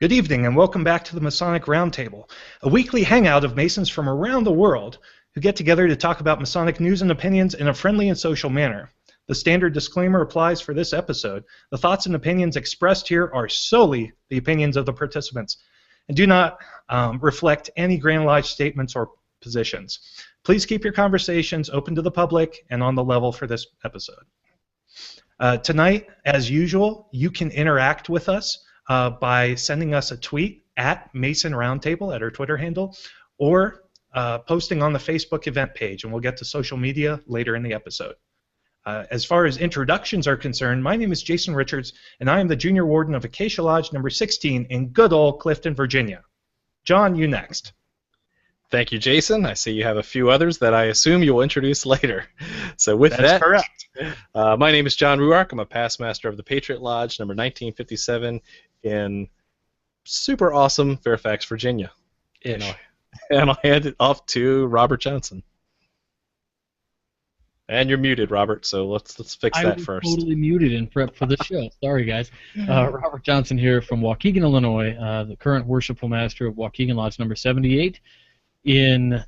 Good evening and welcome back to the Masonic Roundtable, a weekly hangout of Masons from around the world who get together to talk about Masonic news and opinions in a friendly and social manner. The standard disclaimer applies for this episode. The thoughts and opinions expressed here are solely the opinions of the participants and do not reflect any Grand Lodge statements or positions. Please keep your conversations open to the public and on the level for this episode. Tonight, as usual, you can interact with us by sending us a tweet at Mason Roundtable at our Twitter handle, or posting on the Facebook event page, and we'll get to social media later in the episode. As far as introductions are concerned, my name is Jason Richards, and I am the Junior Warden of Acacia Lodge number 16 in good old Clifton, Virginia. John, you next. Thank you, Jason. I see you have a few others that I assume you will introduce later. So with That's correct. My name is John Ruark. I'm a past master of the Patriot Lodge number 1957 in super awesome Fairfax, Virginia. And I'll hand it off to Robert Johnson. And you're muted, Robert, so let's fix that first. I'm totally muted in prep for the show. Sorry, guys. Robert Johnson here from Waukegan, Illinois, the current Worshipful Master of Waukegan Lodge number 78 in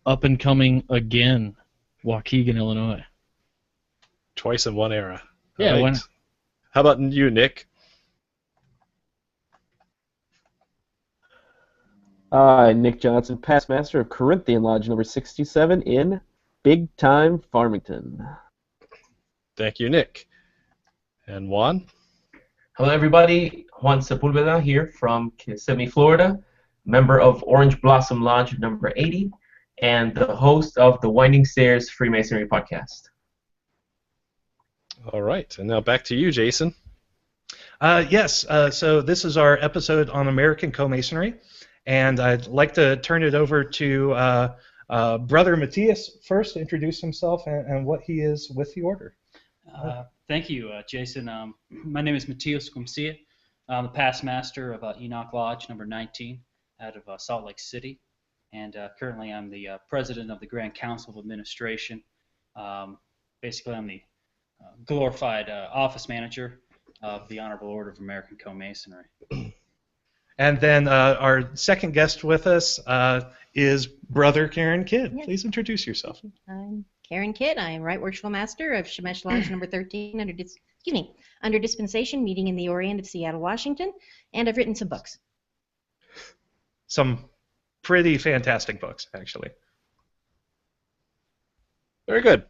up-and-coming again Waukegan, Illinois. Twice in one era. Yeah. Right. How about you, Nick? Nick Johnson, past master of Corinthian Lodge number 67 in Big Time Farmington. Thank you, Nick. And Juan? Hello, everybody. Juan Sepulveda here from Kissimmee, Florida, member of Orange Blossom Lodge number 80, and the host of the Winding Stairs Freemasonry podcast. All right, and now back to you, Jason. Yes, so this is our episode on American Co-Masonry, and I'd like to turn it over to Brother Matias first to introduce himself and what he is with the order. Thank you, Jason. My name is Matias Cumsille. I'm the past master of Enoch Lodge number 19 out of Salt Lake City, and currently I'm the president of the Grand Council of Administration. Basically, I'm the glorified office manager of the Honorable Order of American Co-Masonry. And then our second guest with us is Brother Karen Kidd. Yes. Please introduce yourself. I'm Karen Kidd. I am Right Worshipful Master of Shemesh Lodge number 13 under dispensation, meeting in the Orient of Seattle, Washington, and I've written some books. Some pretty fantastic books, actually. Very good.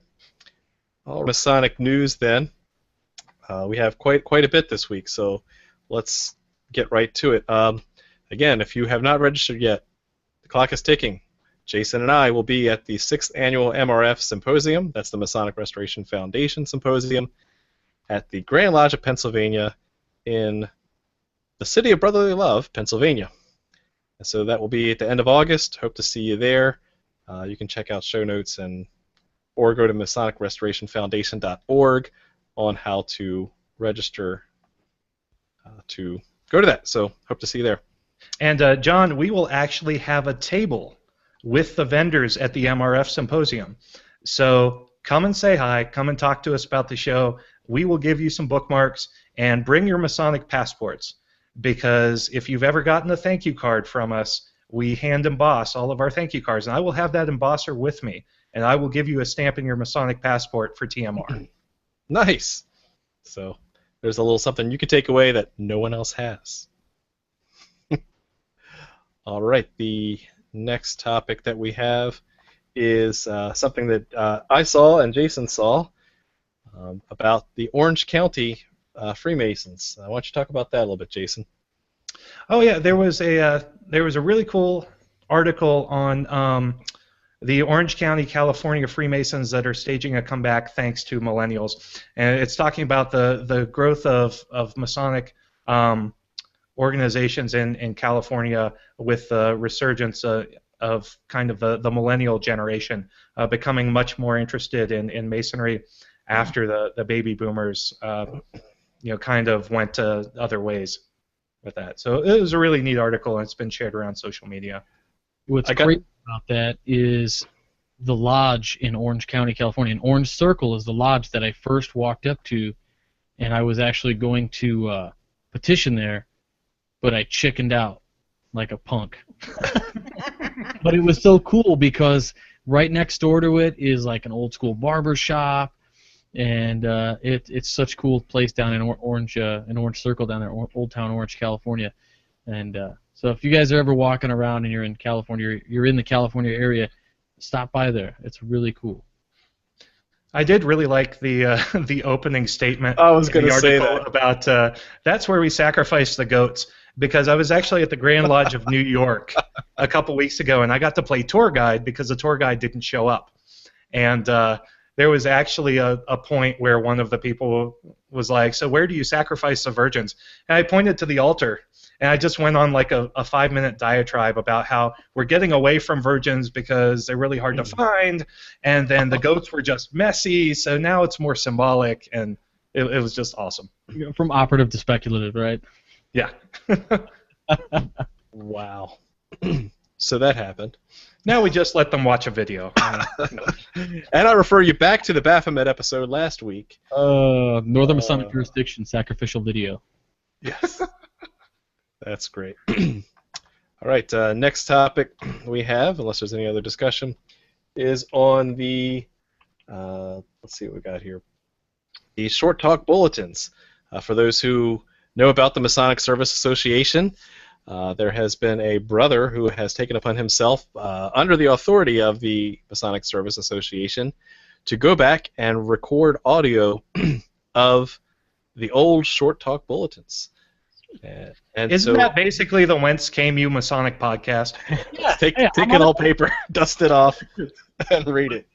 All Masonic news then. We have quite a bit this week, so let's get right to it. Again, if you have not registered yet, the clock is ticking. Jason and I will be at the 6th Annual MRF Symposium, that's the Masonic Restoration Foundation Symposium, at the Grand Lodge of Pennsylvania in the city of Brotherly Love, Pennsylvania. And so that will be at the end of August. Hope to see you there. You can check out show notes or go to MasonicRestorationFoundation.org on how to register to go to that. So hope to see you there. And John, we will actually have a table with the vendors at the MRF Symposium. So come and say hi, come and talk to us about the show. We will give you some bookmarks, and bring your Masonic passports, because if you've ever gotten a thank you card from us, we hand emboss all of our thank you cards, and I will have that embosser with me, and I will give you a stamp in your Masonic passport for TMR. Nice. So there's a little something you can take away that no one else has. All right, the next topic that we have is something that I saw and Jason saw about the Orange County Freemasons. I want you to talk about that a little bit, Jason. Oh yeah, there was a really cool article on the Orange County, California Freemasons that are staging a comeback thanks to millennials, and it's talking about the growth of Masonic organizations in California with the resurgence of kind of the millennial generation becoming much more interested in Masonry after the baby boomers kind of went to other ways with that. So it was a really neat article, and it's been shared around social media. What's great about that is the lodge in Orange County, California. And Orange Circle is the lodge that I first walked up to, and I was actually going to petition there but I chickened out like a punk. But it was so cool because right next door to it is like an old school barber shop, and it's such a cool place down in Orange Circle down there, Old Town Orange, California. And so if you guys are ever walking around and you're in California, you're in the California area, stop by there. It's really cool. I did really like the opening statement. I was in the going to say article that. about that's where we sacrifice the goats, because I was actually at the Grand Lodge of New York a couple weeks ago, and I got to play tour guide because the tour guide didn't show up. And there was actually a point where one of the people was like, "So where do you sacrifice the virgins?" And I pointed to the altar, and I just went on like a 5-minute diatribe about how we're getting away from virgins because they're really hard to find, and then the goats were just messy, so now it's more symbolic, and it was just awesome. From operative to speculative, right? Yeah. Wow. So that happened. Now we just let them watch a video. And I refer you back to the Baphomet episode last week. Northern Masonic Jurisdiction sacrificial video. Yes. That's great. All right, next topic we have, unless there's any other discussion, is on the, let's see what we got here, the Short Talk Bulletins. For those who know about the Masonic Service Association, there has been a brother who has taken upon himself, under the authority of the Masonic Service Association, to go back and record audio of the old Short Talk Bulletins. And Isn't that basically the Whence Came You Masonic podcast? Yeah, take an old paper, dust it off, and read it.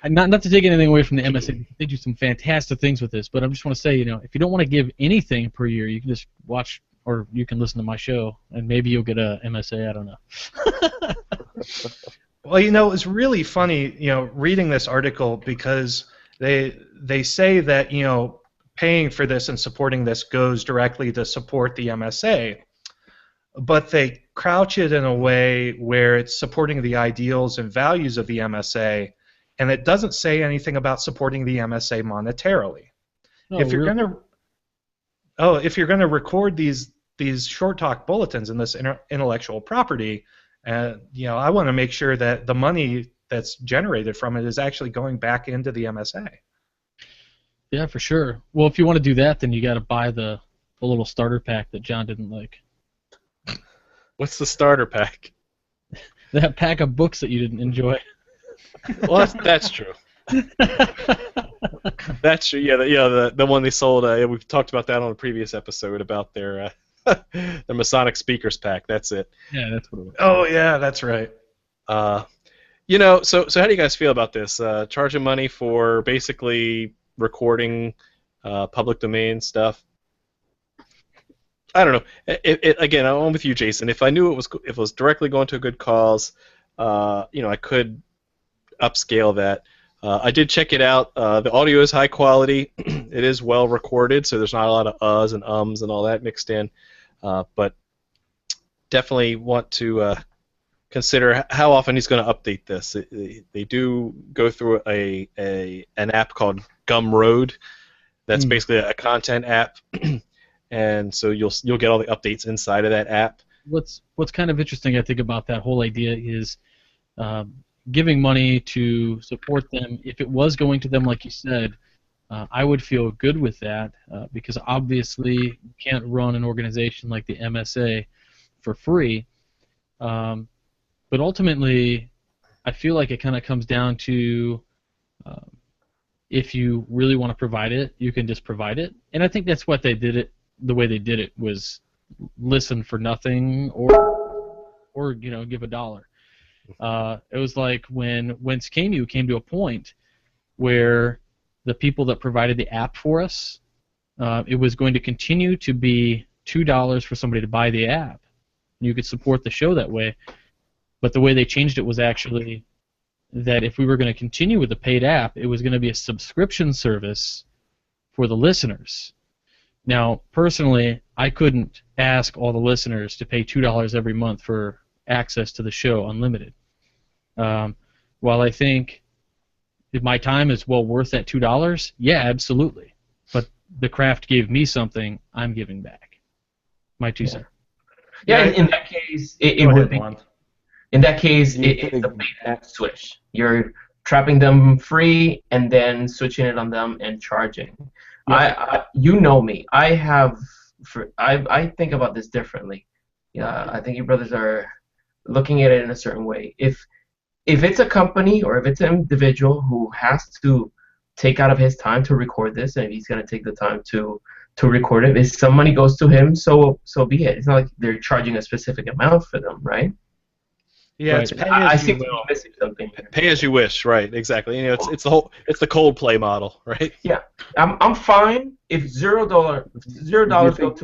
Not to take anything away from the MSA, they do some fantastic things with this, but I just want to say, if you don't want to give anything per year, you can just watch, or you can listen to my show, and maybe you'll get a MSA. I don't know. Well, it was really funny, reading this article, because they say that, paying for this and supporting this goes directly to support the MSA, but they crouch it in a way where it's supporting the ideals and values of the MSA, and it doesn't say anything about supporting the MSA monetarily. If you're going to record these Short Talk Bulletins and this intellectual property, I want to make sure that the money that's generated from it is actually going back into the MSA. Yeah, for sure. Well, if you want to do that, then you got to buy the little starter pack that John didn't like. What's the starter pack? That pack of books that you didn't enjoy. Well, that's true. That's true. Yeah, the one they sold. We've talked about that on a previous episode about their Masonic Speakers pack. That's it. Yeah, that's what it was. Oh yeah, that's right. So how do you guys feel about this? Charging money for basically recording public domain stuff? I don't know. Again, I'm with you, Jason. If I knew if it was directly going to a good cause, I could upscale that. I did check it out. The audio is high quality. It is well recorded, so there's not a lot of uhs and ums and all that mixed in. But definitely want to consider how often he's going to update this. They do go through an app called Gumroad. That's basically a content app, and so you'll get all the updates inside of that app. What's kind of interesting, I think, about that whole idea is giving money to support them. If it was going to them, like you said, I would feel good with that because obviously you can't run an organization like the MSA for free. But ultimately, I feel like it kind of comes down to if you really want to provide it, you can just provide it. And I think that's what they did it. The way they did it was listen for nothing or give $1. It was like when Whence Came You came to a point where the people that provided the app for us, it was going to continue to be $2 for somebody to buy the app. You could support the show that way. But the way they changed it was actually that if we were going to continue with the paid app, it was going to be a subscription service for the listeners. Now, personally, I couldn't ask all the listeners to pay $2 every month for access to the show unlimited. While I think if my time is well worth that $2, yeah, absolutely. But the craft gave me something I'm giving back. My 2 cents. Yeah, Yeah, in that case, it Go would ahead, be. Juan. In that case, You it's a think bait and switch. You're trapping them free and then switching it on them and charging. You know me. I think about this differently. Yeah, I think you brothers are looking at it in a certain way. If it's a company or if it's an individual who has to take out of his time to record this, and if he's going to take the time to record it, if some money goes to him, so be it. It's not like they're charging a specific amount for them, right? Yeah, Right. it's pay I as see you we're will. missing something here. Pay as you wish, right? Exactly. You know, it's the Coldplay model, right? Yeah, I'm fine if $0 go think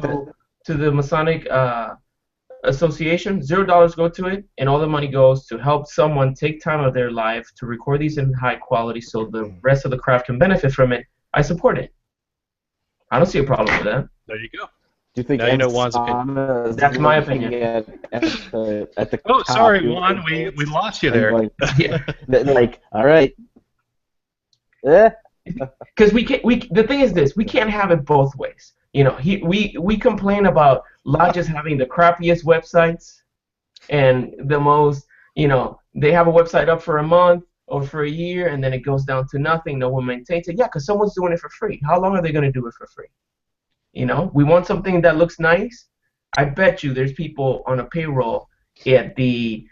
to the Masonic Association, $0 go to it, and all the money goes to help someone take time of their life to record these in high quality, so the rest of the craft can benefit from it. I support it. I don't see a problem with that. There you go. Do you think Now you know Juan's opinion. Exana is That's my looking opinion. At the Oh, top sorry, doing Juan. We things lost you and, there. Like, Yeah. they're like, all right. Because the thing is this, we can't have it both ways. You know, we complain about lodges having the crappiest websites and the most, you know, they have a website up for a month or for a year and then it goes down to nothing, no one maintains it. Yeah, because someone's doing it for free. How long are they going to do it for free? You know, we want something that looks nice. I bet you there's people on a payroll at the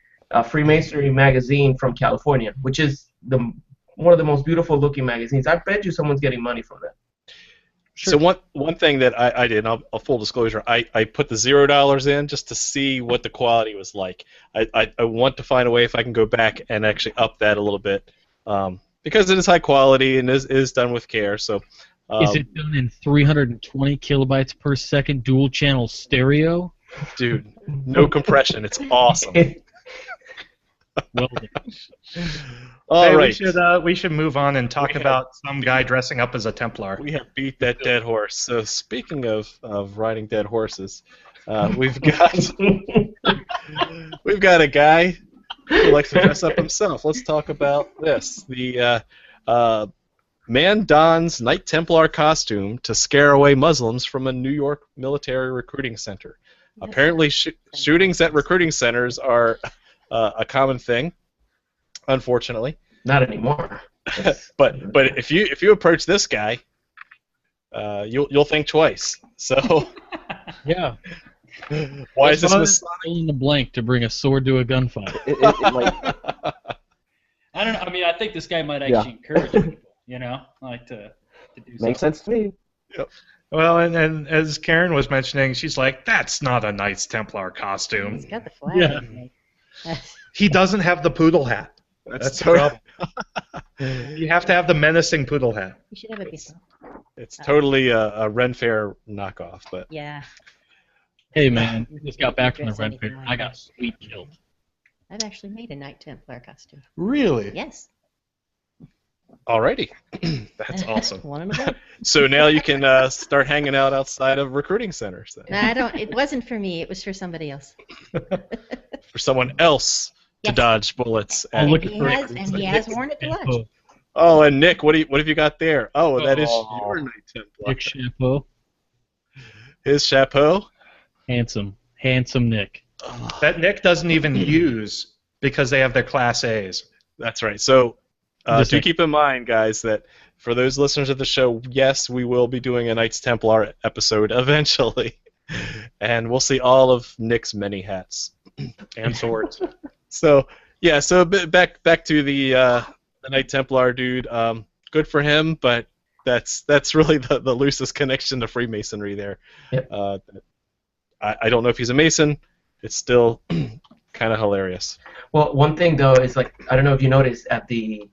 Freemasonry magazine from California, which is one of the most beautiful looking magazines. I bet you someone's getting money from that. So one thing that I did, and I'll full disclosure, I put the $0 in just to see what the quality was like. I want to find a way if I can go back and actually up that a little bit, because it is high quality and is done with care. So Is it done in 320 kilobytes per second dual channel stereo? dude, no compression. It's awesome. Well done. All Hey, right. we should move on and talk We have- about some guy dressing up as a Templar. We have beat that dead horse. So speaking of riding dead horses, we've got a guy who likes to dress up himself. Let's talk about this. The man dons Knight Templar costume to scare away Muslims from a New York military recruiting center. Apparently, shootings at recruiting centers are a common thing, unfortunately. Not anymore. But if you approach this guy, you'll think twice. So Yeah. why is this Fill Masonic? in the blank to bring a sword to a gunfight. like, I don't know. I mean, I think this guy might Yeah. actually encourage people, you know, like to do something. makes sense to me. Well, and as Karen was mentioning, she's like, that's not a Knights Templar costume. He's got the flag. Yeah. He doesn't have the poodle hat. That's the problem. You have to have the menacing poodle hat. You should have a piece. It's totally a Ren Fair knockoff, but Yeah. Hey man, we just got back from the Dress Red anything Fair. like I got that. sweet killed. I've actually made a Knight Templar costume. Really? Yes. alrighty. That's awesome. One in a book. So now you can start hanging out outside of recruiting centers then, No, I don't. It wasn't for me. It was for somebody else. for someone else to Yes. dodge bullets. Oh, And look he at the has, and he has worn it to lodge. Shampoo. Oh, and Nick, what have you got there? Oh, that is Oh. your Knight Templar. Nick Shampoo. His chapeau. Handsome Nick. That Nick doesn't even use because they have their Class A's. That's right. So Just do like- keep in mind, guys, that for those listeners of the show, yes, we will be doing a Knights Templar episode eventually, and we'll see all of Nick's many hats And swords. So yeah, so back to the Knight Templar dude. Good for him, but that's really the loosest connection to Freemasonry there. Yep. I don't know if he's a Mason. It's still kind of hilarious. Well, one thing though is like I don't know if you noticed at the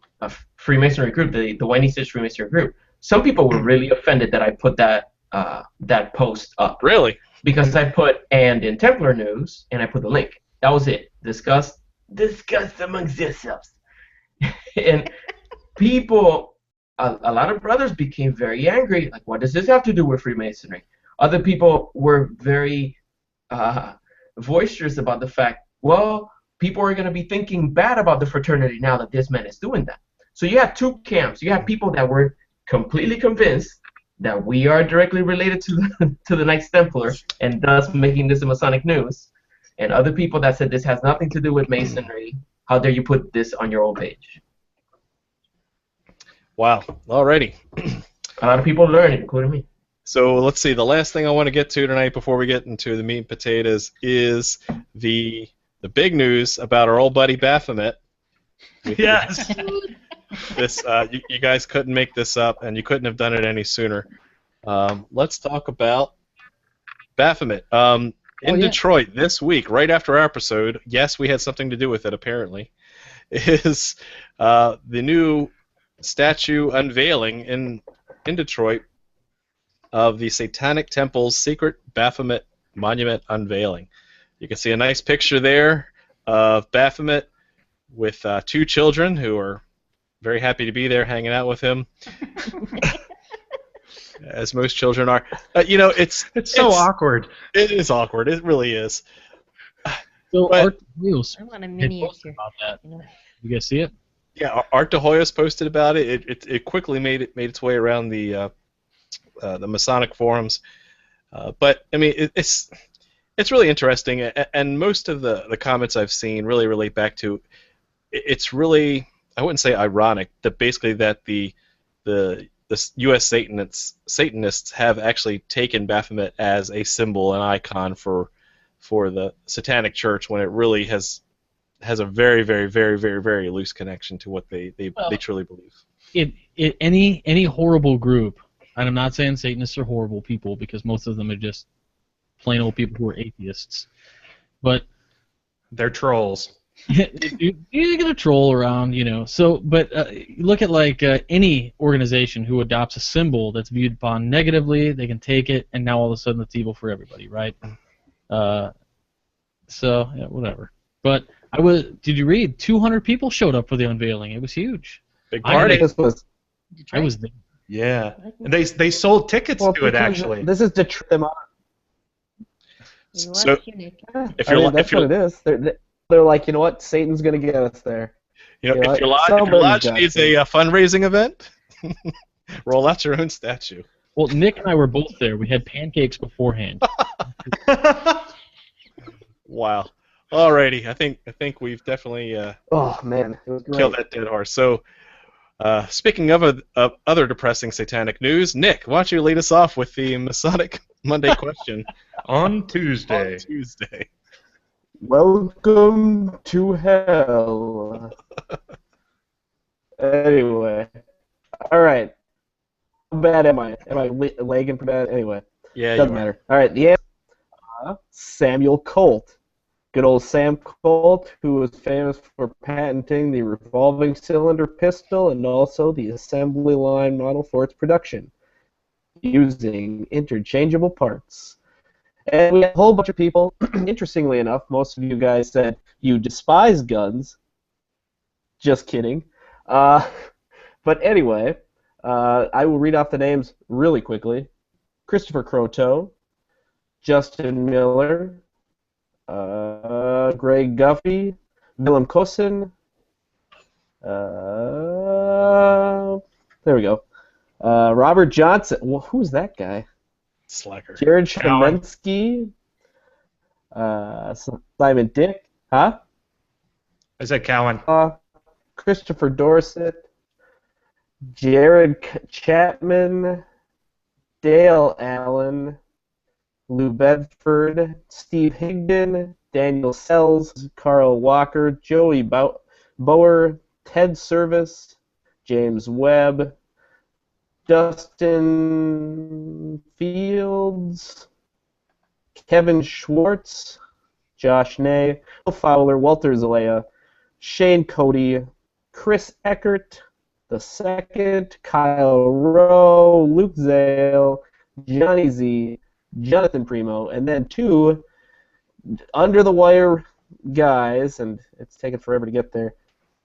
Freemasonry group, the Winding Stitch Freemasonry group, some people were really offended that I put that post up Really? because I put "and in Templar news" and I put the link. That was it. Discuss amongst yourselves. And people, a lot of brothers became very angry. Like, what does this have to do with Freemasonry? Other people were very boisterous about the fact, well, people are going to be thinking bad about the fraternity now that this man is doing that. So you have two camps. You have people that were completely convinced that we are directly related to the Knights Templar and thus making this a Masonic news. and other people that said this has nothing to do with Masonry. How dare you put this on your own page? Wow. Alrighty. A lot of people learned, including me. So let's see. The last thing I want to get to tonight before we get into the meat and potatoes is the big news about our old buddy Baphomet. Yes. This you guys couldn't make this up, and you couldn't have done it any sooner. Let's talk about Baphomet. In Detroit this week, right after our episode, yes, we had something to do with it apparently, is the new statue unveiling in Detroit of the Satanic Temple's secret Baphomet monument unveiling. You can see a nice picture there of Baphomet with 2 children who are very happy to be there hanging out with him. As most children are. It's so awkward. It is awkward. It really is. So But- Art Wheels I want a had miniature. posted about that. You know. You guys see it? Yeah, Art de Hoyos posted about it. It quickly made its way around the Masonic forums. But I mean, it's really interesting, and most of the comments I've seen really relate back to. It's really, I wouldn't say ironic that basically that the U.S. Satanists have actually taken Baphomet as a symbol, an icon for the Satanic Church, when it really has a very, very, very, very, very loose connection to what they truly believe. Any horrible group, and I'm not saying Satanists are horrible people, because most of them are just plain old people who are atheists, but They're trolls. you're gonna troll around, So, but look at like any organization who adopts a symbol that's viewed upon negatively, they can take it, and now all of a sudden it's evil for everybody, right? So yeah, whatever. But did you read? 200 people showed up for the unveiling. It was huge. Big I party. This was I was there. Yeah. And they sold tickets to it, because actually. This is Detroit. You So- are unique. If you're that's what it is. They're like, you know what? Satan's gonna get us there. if your lodge somebody's got needs to. a fundraising event, roll out your own statue. Well, Nick and I were both there. We had pancakes beforehand. Wow. Alrighty, I think we've definitely Oh man, it was great. killed that dead horse. So, speaking of other depressing satanic news, Nick, why don't you lead us off with the Masonic Monday question On Tuesday. on Tuesday? Welcome to hell. Anyway, all right. How bad am I? Am I lagging for bad? Anyway, Yeah, doesn't you are. matter. All right, the answer. Samuel Colt. Good old Sam Colt, who was famous for patenting the revolving cylinder pistol and also the assembly line model for its production, using interchangeable parts. And we had a whole bunch of people, interestingly enough, most of you guys said you despise guns. Just kidding. But anyway, I will read off the names really quickly. Christopher Croteau, Justin Miller, Greg Guffey, Willem Kossen, there we go. Robert Johnson. Well, who's that guy? Slacker. Jared Cowan. Shemensky, Simon Dick, huh? I said Cowan. Christopher Dorset, Jared Chapman, Dale Allen, Lou Bedford, Steve Higdon, Daniel Sells, Carl Walker, Joey Bower, Ted Service, James Webb, Dustin Fields, Kevin Schwartz, Josh Ney, Will Fowler, Walter Zalea, Shane Cody, Chris Eckert, the second, Kyle Rowe, Luke Zale, Johnny Z, Jonathan Primo, and then 2 under-the-wire guys, and it's taken forever to get there,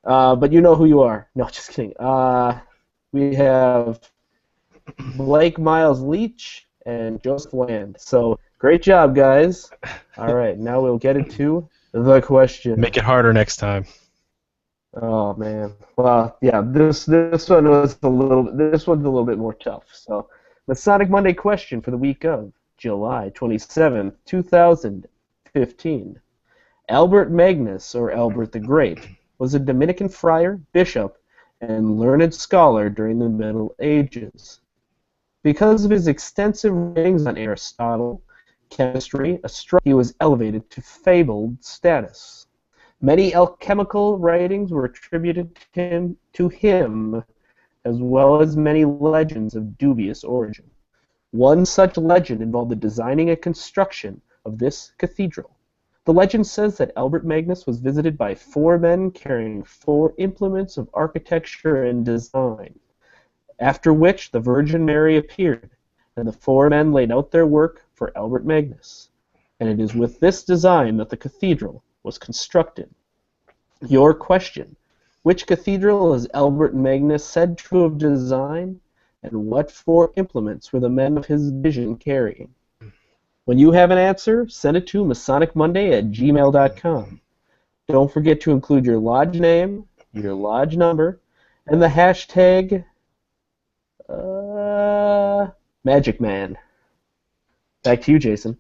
but you know who you are. No, just kidding. We have Blake Miles Leach and Joseph Land. So, great job, guys. All right, now we'll get into the question. Make it harder next time. Oh man. Well, yeah. This one was a little. This one's a little bit more tough. So, Masonic Monday question for the week of July 27th, 2015. Albert Magnus, or Albert the Great, was a Dominican friar, bishop, and learned scholar during the Middle Ages. Because of his extensive writings on Aristotle, chemistry, astronomy, he was elevated to fabled status. Many alchemical writings were attributed to him, as well as many legends of dubious origin. One such legend involved the designing and construction of this cathedral. The legend says that Albert Magnus was visited by 4 men carrying 4 implements of architecture and design, after which the Virgin Mary appeared, and the 4 men laid out their work for Albert Magnus. And it is with this design that the cathedral was constructed. Your question: which cathedral is Albert Magnus said to have designed, and what 4 implements were the men of his vision carrying? When you have an answer, send it to masonicmonday@gmail.com. Don't forget to include your lodge name, your lodge number, and the hashtag Magic Man. Back to you, Jason.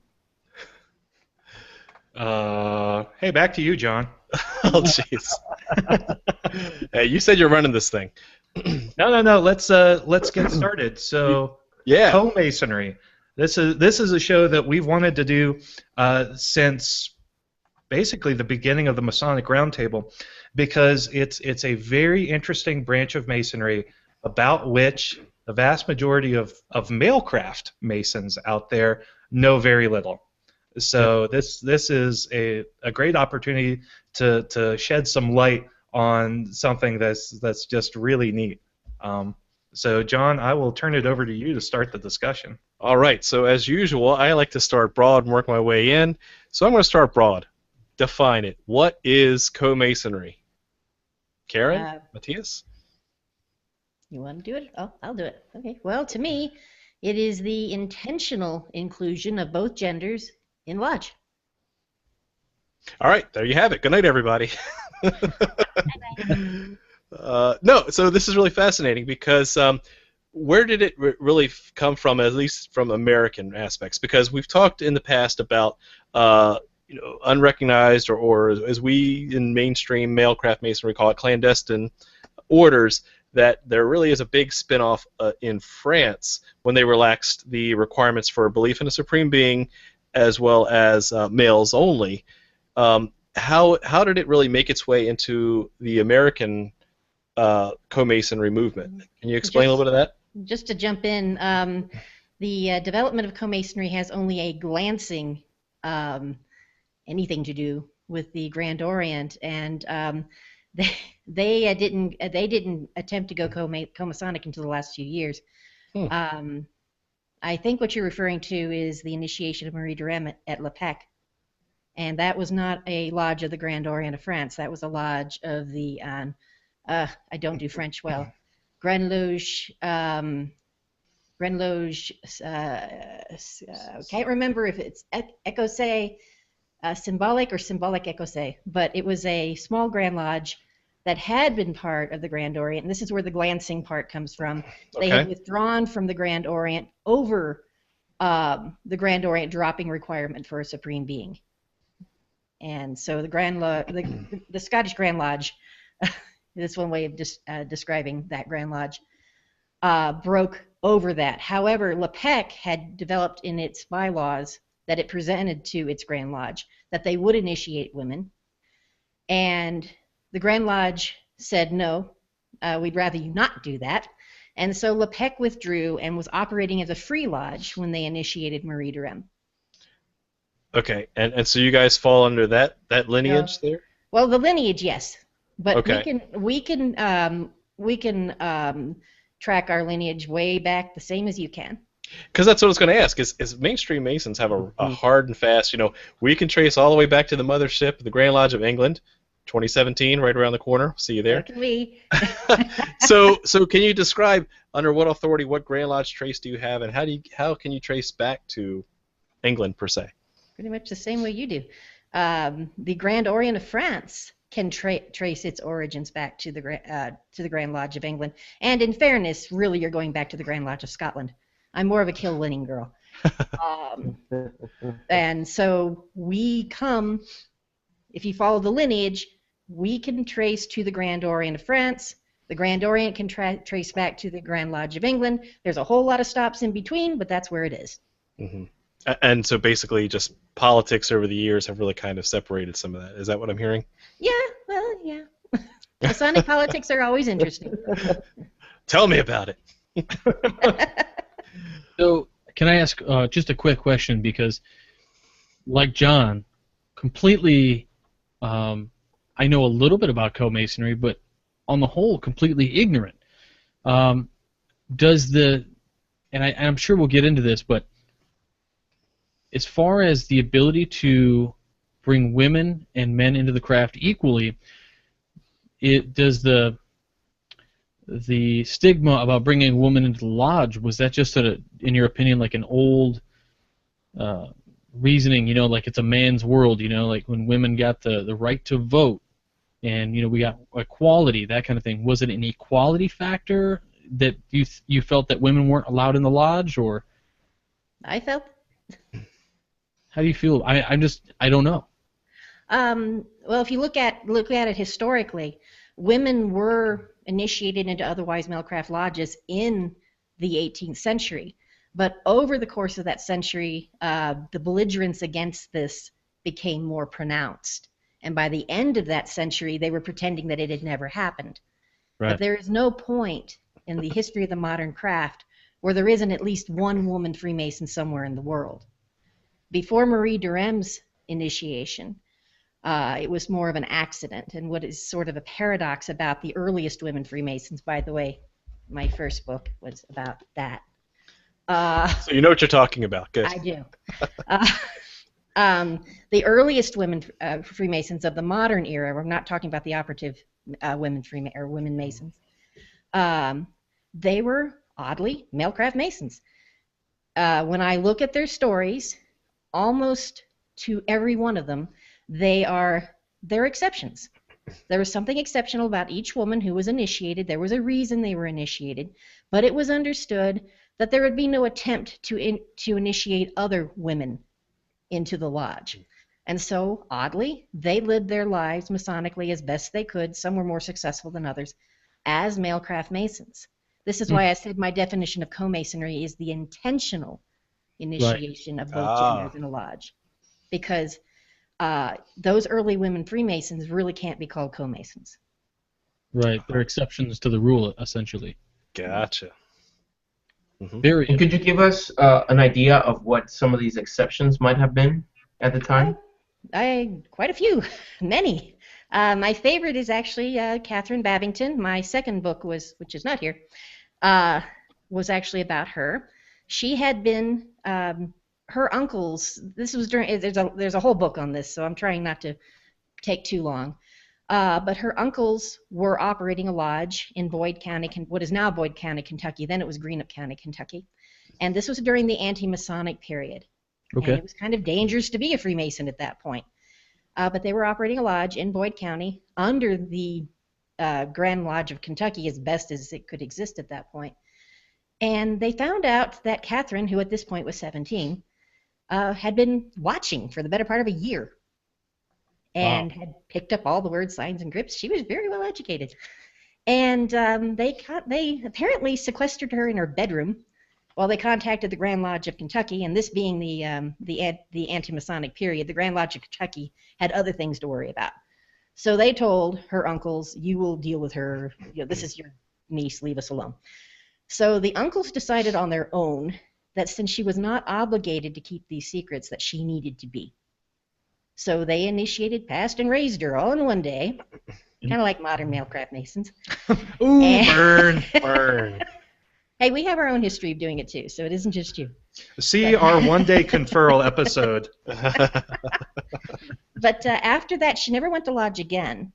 Hey, back to you, John. Oh, jeez. Hey, you said you're running this thing. No. Let's get started. So, Yeah. Co-Masonry. This is a show that we've wanted to do since basically the beginning of the Masonic Roundtable, because it's a very interesting branch of Masonry about which the vast majority of malecraft Masons out there know very little. So this is a great opportunity to shed some light on something that's just really neat. So John, I will turn it over to you to start the discussion. All right, so as usual, I like to start broad and work my way in. So I'm going to start broad. Define it. What is Co-Masonry? Karen? Matias? You want to do it? Oh, I'll do it. Okay. Well, to me, it is the intentional inclusion of both genders in lodge. All right, there you have it. Good night, everybody. No, so this is really fascinating because where did it really come from, at least from American aspects? Because we've talked in the past about unrecognized or as we in mainstream malecraft Masonry call it, clandestine orders, that there really is a big spin-off in France when they relaxed the requirements for belief in a supreme being as well as males only. How did it really make its way into the American Co-Masonry movement? Can you explain a little bit of that? Just to jump in, the development of Co-Masonry has only a glancing anything to do with the Grand Orient, and they didn't attempt to go Co-Masonic until the last few years. I think what you're referring to is the initiation of Marie Durham at Le Pec, and that was not a lodge of the Grand Orient of France. That was a lodge of the I don't do French well. Grand Loge. Can't remember if it's Écossais symbolic or symbolic Écossais, but it was a small Grand Lodge that had been part of the Grand Orient, and this is where the glancing part comes from. They had withdrawn from the Grand Orient over the Grand Orient dropping requirement for a supreme being. And so the Scottish Grand Lodge, that's one way of describing that Grand Lodge, broke over that. However, Le Pec had developed in its bylaws that it presented to its Grand Lodge that they would initiate women, and the Grand Lodge said, no, we'd rather you not do that. And so Le Pec withdrew and was operating as a free lodge when they initiated Marie Durham. Okay, and so you guys fall under that lineage there? Well, the lineage, yes, but okay. we can track our lineage way back the same as you can. Because that's what I was going to ask. Is mainstream Masons have a hard and fast? We can trace all the way back to the mothership, the Grand Lodge of England. 2017, right around the corner. See you there. So can we. So can you describe under what authority, what Grand Lodge trace do you have, and how can you trace back to England per se? Pretty much the same way you do. The Grand Orient of France can trace its origins back to the Grand Lodge of England. And in fairness, really, you're going back to the Grand Lodge of Scotland. I'm more of a Kilwinning girl. And so we come if you follow the lineage, we can trace to the Grand Orient of France. The Grand Orient can trace back to the Grand Lodge of England. There's a whole lot of stops in between, but that's where it is. Mm-hmm. And so basically just politics over the years have really kind of separated some of that. Is that what I'm hearing? Yeah, well, yeah. Masonic politics are always interesting. Tell me about it. So, can I ask just a quick question? Because, like John, completely, I know a little bit about Co-Masonry, but on the whole, completely ignorant. Does the, and I'm sure we'll get into this, but as far as the ability to bring women and men into the craft equally, does the stigma about bringing a woman into the lodge, was that just in your opinion, like an old reasoning, like it's a man's world, like when women got the right to vote and, we got equality, that kind of thing. Was it an equality factor that you felt that women weren't allowed in the lodge, or? I felt. How do you feel? I don't know. Well, if you look at it historically, women were initiated into otherwise male-craft lodges in the 18th century. But over the course of that century, the belligerence against this became more pronounced. And by the end of that century, they were pretending that it had never happened. Right. But there is no point in the history of the modern craft where there isn't at least one woman Freemason somewhere in the world. Before Marie Durham's initiation, it was more of an accident, and what is sort of a paradox about the earliest women Freemasons, by the way, my first book was about that. So you know what you're talking about. Good. I do. The earliest women Freemasons of the modern era, we're not talking about the operative women Masons, they were oddly male-craft Masons. When I look at their stories, almost to every one of them, they're exceptions. There was something exceptional about each woman who was initiated. There was a reason they were initiated, but it was understood that there would be no attempt to initiate other women into the lodge. And so, oddly, they lived their lives Masonically as best they could. Some were more successful than others, as male-craft Masons. This is why I said my definition of Co-Masonry is the intentional initiation of both genders in a lodge, because those early women Freemasons really can't be called Co-Masons. Right, they're exceptions to the rule, essentially. Gotcha. Mm-hmm. Very. And could you give us an idea of what some of these exceptions might have been at the time? Quite a few, many. My favorite is actually Catherine Babbington. My second book which is not here, was actually about her. She had been her uncles. This was during. There's a whole book on this, so I'm trying not to take too long. But her uncles were operating a lodge in Boyd County, what is now Boyd County, Kentucky. Then it was Greenup County, Kentucky. And this was during the anti-Masonic period. Okay. And it was kind of dangerous to be a Freemason at that point. But they were operating a lodge in Boyd County under the Grand Lodge of Kentucky as best as it could exist at that point. And they found out that Catherine, who at this point was 17, had been watching for the better part of a year and had picked up all the word signs and grips. She was very well educated. And they apparently sequestered her in her bedroom while they contacted the Grand Lodge of Kentucky, and this being the anti-Masonic period, the Grand Lodge of Kentucky had other things to worry about. So they told her uncles, you will deal with her, this is your niece, leave us alone. So the uncles decided on their own that since she was not obligated to keep these secrets, that she needed to be. So they initiated, passed, and raised her all in one day, kind of like modern male-craft Masons. Ooh, burn. Hey, we have our own history of doing it too, so it isn't just you. See our one-day conferral episode. But after that, she never went to lodge again.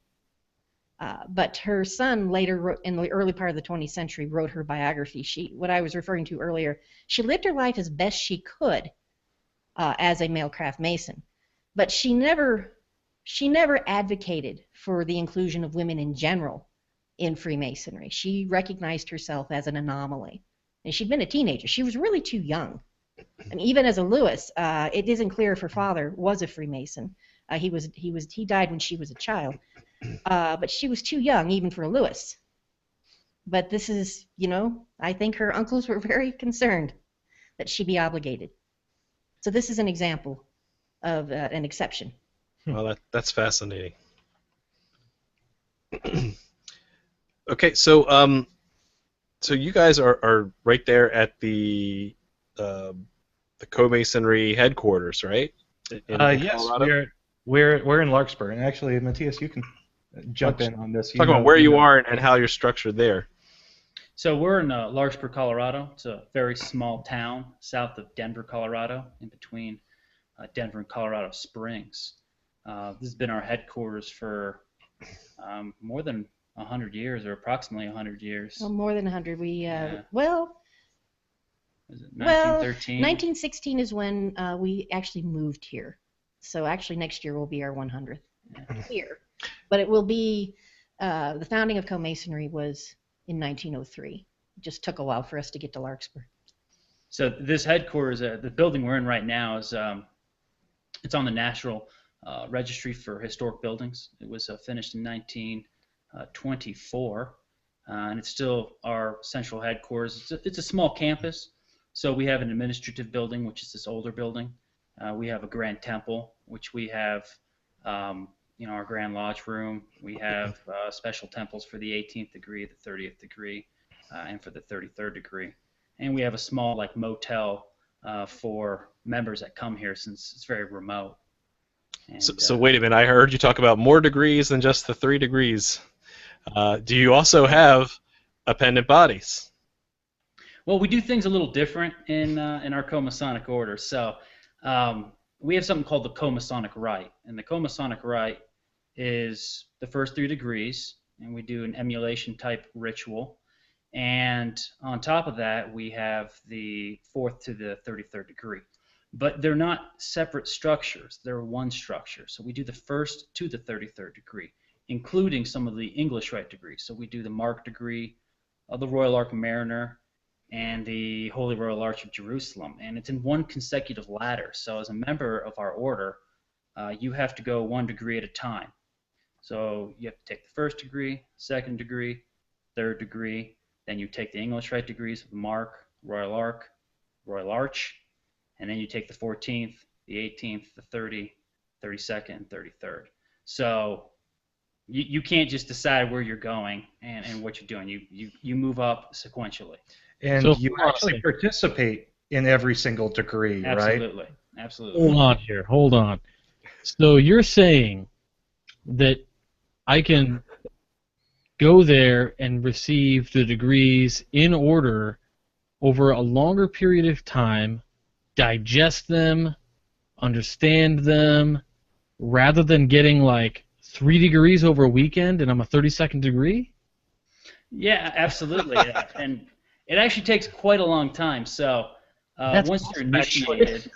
But her son later, wrote, in the early part of the 20th century, wrote her biography. What I was referring to earlier, she lived her life as best she could as a male-craft Mason. But she never advocated for the inclusion of women in general in Freemasonry. She recognized herself as an anomaly. And she'd been a teenager. She was really too young. I mean, even as a Lewis, it isn't clear if her father was a Freemason. He died when she was a child, but she was too young even for Lewis. But this is, I think her uncles were very concerned that she be obligated. So this is an example of an exception. Well, that's fascinating. Okay, so so you guys are right there at the Co-Masonry headquarters, right? Yes, Colorado? we're in Larkspur, and actually, Matias, you can jump in on this. Talk about where you are and how you're structured there. So we're in Larkspur, Colorado. It's a very small town south of Denver, Colorado, in between Denver and Colorado Springs. This has been our headquarters for more than 100 years, or approximately 100 years. Well, more than 100. Was it 1913? 1916 is when we actually moved here. So actually next year will be our 100th here. But it will be, the founding of Co-Masonry was in 1903. It just took a while for us to get to Larkspur. So this headquarters, the building we're in right now, is it's on the National Registry for Historic Buildings. It was finished in 1924, and it's still our central headquarters. It's a small campus, so we have an administrative building, which is this older building. We have a grand temple, which we have, our Grand Lodge room. We have special temples for the 18th degree, the 30th degree, and for the 33rd degree. And we have a small motel for members that come here, since it's very remote. And, so wait a minute, I heard you talk about more degrees than just the 3 degrees. Do you also have appendant bodies? Well, we do things a little different in our Co-Masonic order. So we have something called the Co-Masonic Right, and the Co-Masonic Right is the first 3 degrees, and we do an emulation type ritual. And on top of that, we have the 4th to the 33rd degree. But they're not separate structures. They're one structure. So we do the 1st to the 33rd degree, including some of the English Rite degrees. So we do the Mark degree, the Royal Ark Mariner, and the Holy Royal Arch of Jerusalem. And it's in one consecutive ladder. So as a member of our order, you have to go 1 degree at a time. So you have to take the 1st degree, 2nd degree, 3rd degree, then you take the English Rite degrees of the Mark, Royal Ark, Royal Arch, and then you take the 14th, the 18th, the 30, 32nd, and 33rd. So you can't just decide where you're going and what you're doing. You move up sequentially. And so you actually participate in every single degree, Absolutely. right? Absolutely. Hold on. So you're saying that I can go there and receive the degrees in order over a longer period of time, digest them, understand them, rather than getting 3 degrees over a weekend and I'm a 32nd degree? Yeah, absolutely. And it actually takes quite a long time. So once you're initiated,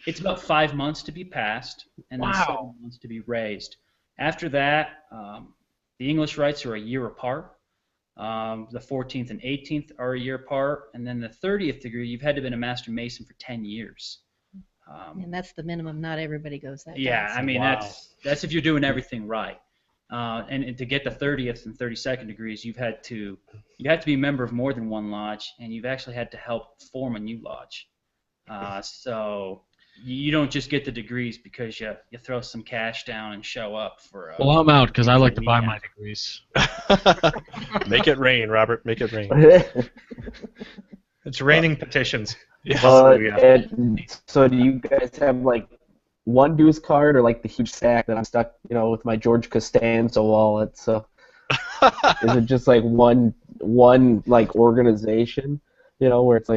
it's about 5 months to be passed, and then 7 months to be raised. After that, the English rites are a year apart. The 14th and 18th are a year apart, and then the 30th degree, you've had to have been a Master Mason for 10 years. And that's the minimum. Not everybody goes that Yeah, fast. I mean, that's if you're doing everything right. And to get the 30th and 32nd degrees, you have to be a member of more than one lodge, and you've actually had to help form a new lodge. So you don't just get the degrees because you throw some cash down and show up for. Well, I'm out because I like to buy my degrees. Make it rain, Robert. Make it rain. It's raining petitions. And so do you guys have one dues card or the huge sack that I'm stuck, with my George Costanza wallet? So is it just one organization, where it's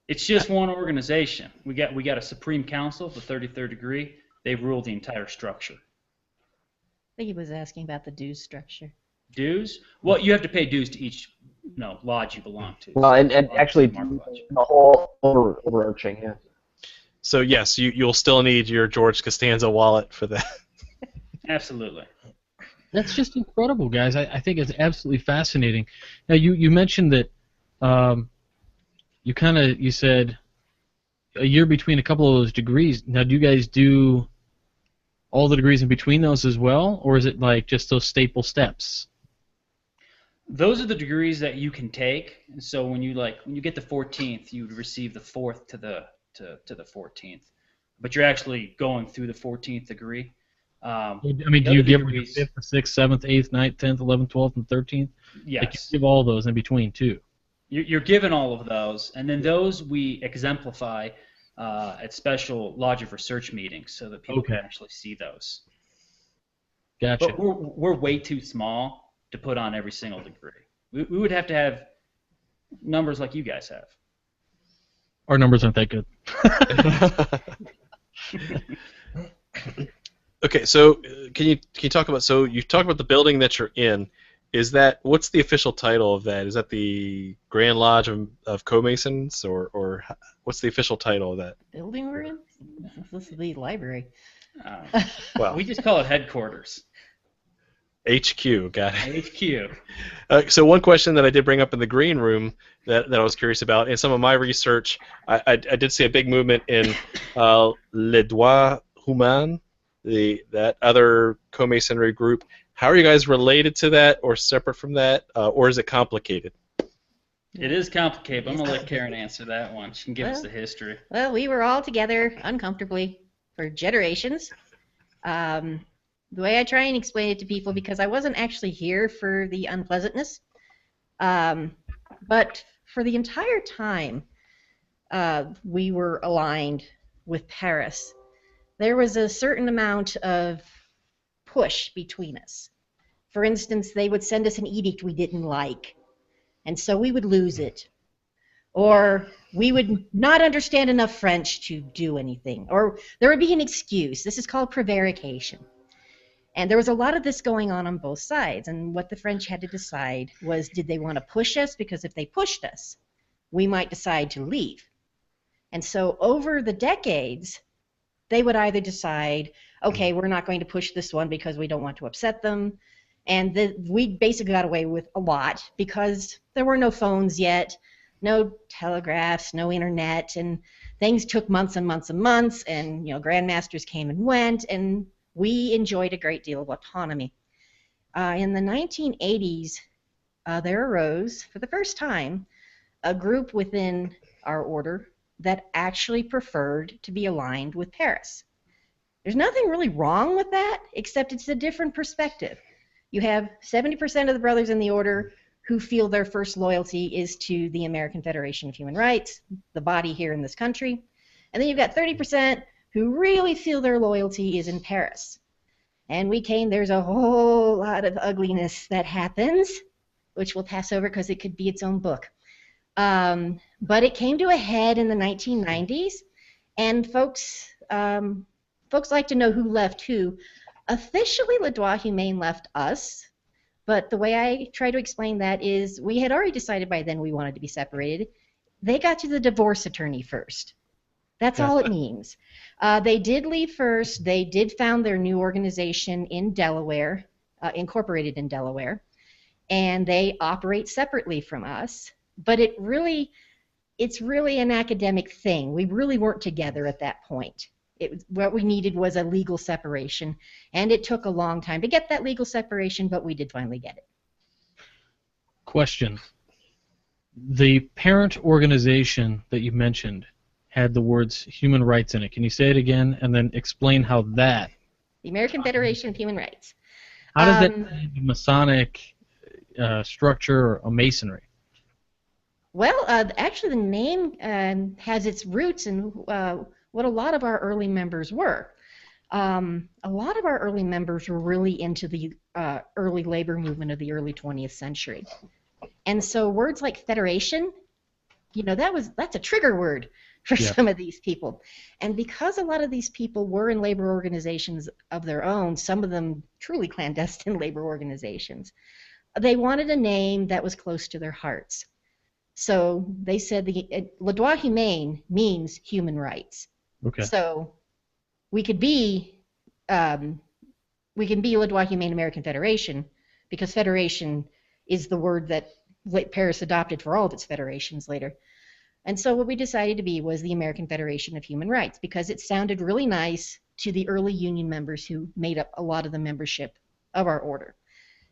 It's just one organization. We got a Supreme Council, the 33rd degree. They rule the entire structure. I think he was asking about the dues structure. Dues? Well, you have to pay dues to each lodge you belong to. Well, and actually the whole overarching, yeah. So yes, you'll still need your George Costanza wallet for that. Absolutely. That's just incredible, guys. I think it's absolutely fascinating. Now you mentioned that you said a year between a couple of those degrees. Now, do you guys do all the degrees in between those as well, or is it like just those staple steps? Those are the degrees that you can take. And so when you get the 14th, you would receive the 4th to the 14th. But you're actually going through the 14th degree. I mean, do you give the 5th, the 6th, 7th, 8th, 9th, 10th, 11th, 12th, and 13th? Yes. Like you give all those in between too. You're given all of those, and then those we exemplify at special Lodge of Research meetings so that people can actually see those. Gotcha. But we're way too small to put on every single degree. We would have to have numbers like you guys have. Our numbers aren't that good. Okay, so can you talk about, so you talk about the building that you're in. Is that, what's the official title of that? Is that the Grand Lodge of Co-Masons, or what's the official title of that? Building we're in? This is the library. Well, We just call it headquarters. HQ, got it. HQ. So one question that I did bring up in the green room that I was curious about, in some of my research, I did see a big movement in Les Droits Humains, that other Co-Masonry group. How are you guys related to that, or separate from that, or is it complicated? It is complicated, but I'm going to let Karen answer that one. She can give us the history. Well, we were all together uncomfortably for generations. The way I try and explain it to people, because I wasn't actually here for the unpleasantness, but for the entire time we were aligned with Paris, there was a certain amount of push between us. For instance, they would send us an edict we didn't like, and so we would lose it. Or we would not understand enough French to do anything. Or there would be an excuse. This is called prevarication. And there was a lot of this going on both sides. And what the French had to decide was, did they want to push us? Because if they pushed us, we might decide to leave. And so over the decades, they would either decide, okay, we're not going to push this one because we don't want to upset them. And we basically got away with a lot because there were no phones yet, no telegraphs, no internet, and things took months and months and months, and grandmasters came and went, and we enjoyed a great deal of autonomy. In the 1980s, there arose, for the first time, a group within our order that actually preferred to be aligned with Paris. There's nothing really wrong with that, except it's a different perspective. You have 70% of the brothers in the order who feel their first loyalty is to the American Federation of Human Rights, the body here in this country. And then you've got 30% who really feel their loyalty is in Paris. And there's a whole lot of ugliness that happens, which we'll pass over because it could be its own book. But it came to a head in the 1990s, and folks like to know who left who. Officially, Les Droits Humains left us, but the way I try to explain that is we had already decided by then we wanted to be separated. They got to the divorce attorney first. That's all it means. They did leave first. They did found their new organization in Delaware, incorporated in Delaware, and they operate separately from us. But it's really an academic thing. We really weren't together at that point. What we needed was a legal separation, and it took a long time to get that legal separation, but we did finally get it. Question. The parent organization that you mentioned had the words human rights in it. Can you say it again and then explain how that... The American Federation of Human Rights. How does that fit into Masonic structure or Masonry? Well, actually the name has its roots in what a lot of our early members were. A lot of our early members were really into the early labor movement of the early 20th century. And so words like federation, that's a trigger word for some of these people. And because a lot of these people were in labor organizations of their own, some of them truly clandestine labor organizations, they wanted a name that was close to their hearts. So they said Les Droits Humains means human rights. Okay. So we can be Les Droits Humains American Federation, because federation is the word that Paris adopted for all of its federations later. And so what we decided to be was the American Federation of Human Rights, because it sounded really nice to the early union members who made up a lot of the membership of our order.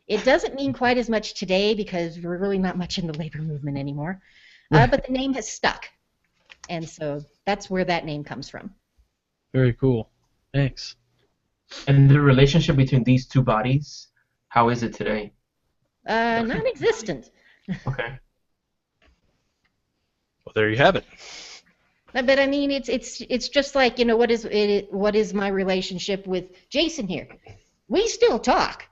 It doesn't mean quite as much today because we're really not much in the labor movement anymore, but the name has stuck. And so that's where that name comes from. Very cool. Thanks. And the relationship between these two bodies, how is it today? Non-existent. Okay. Well, there you have it. But I mean, it's just like, you know, what is my relationship with Jason here? We still talk,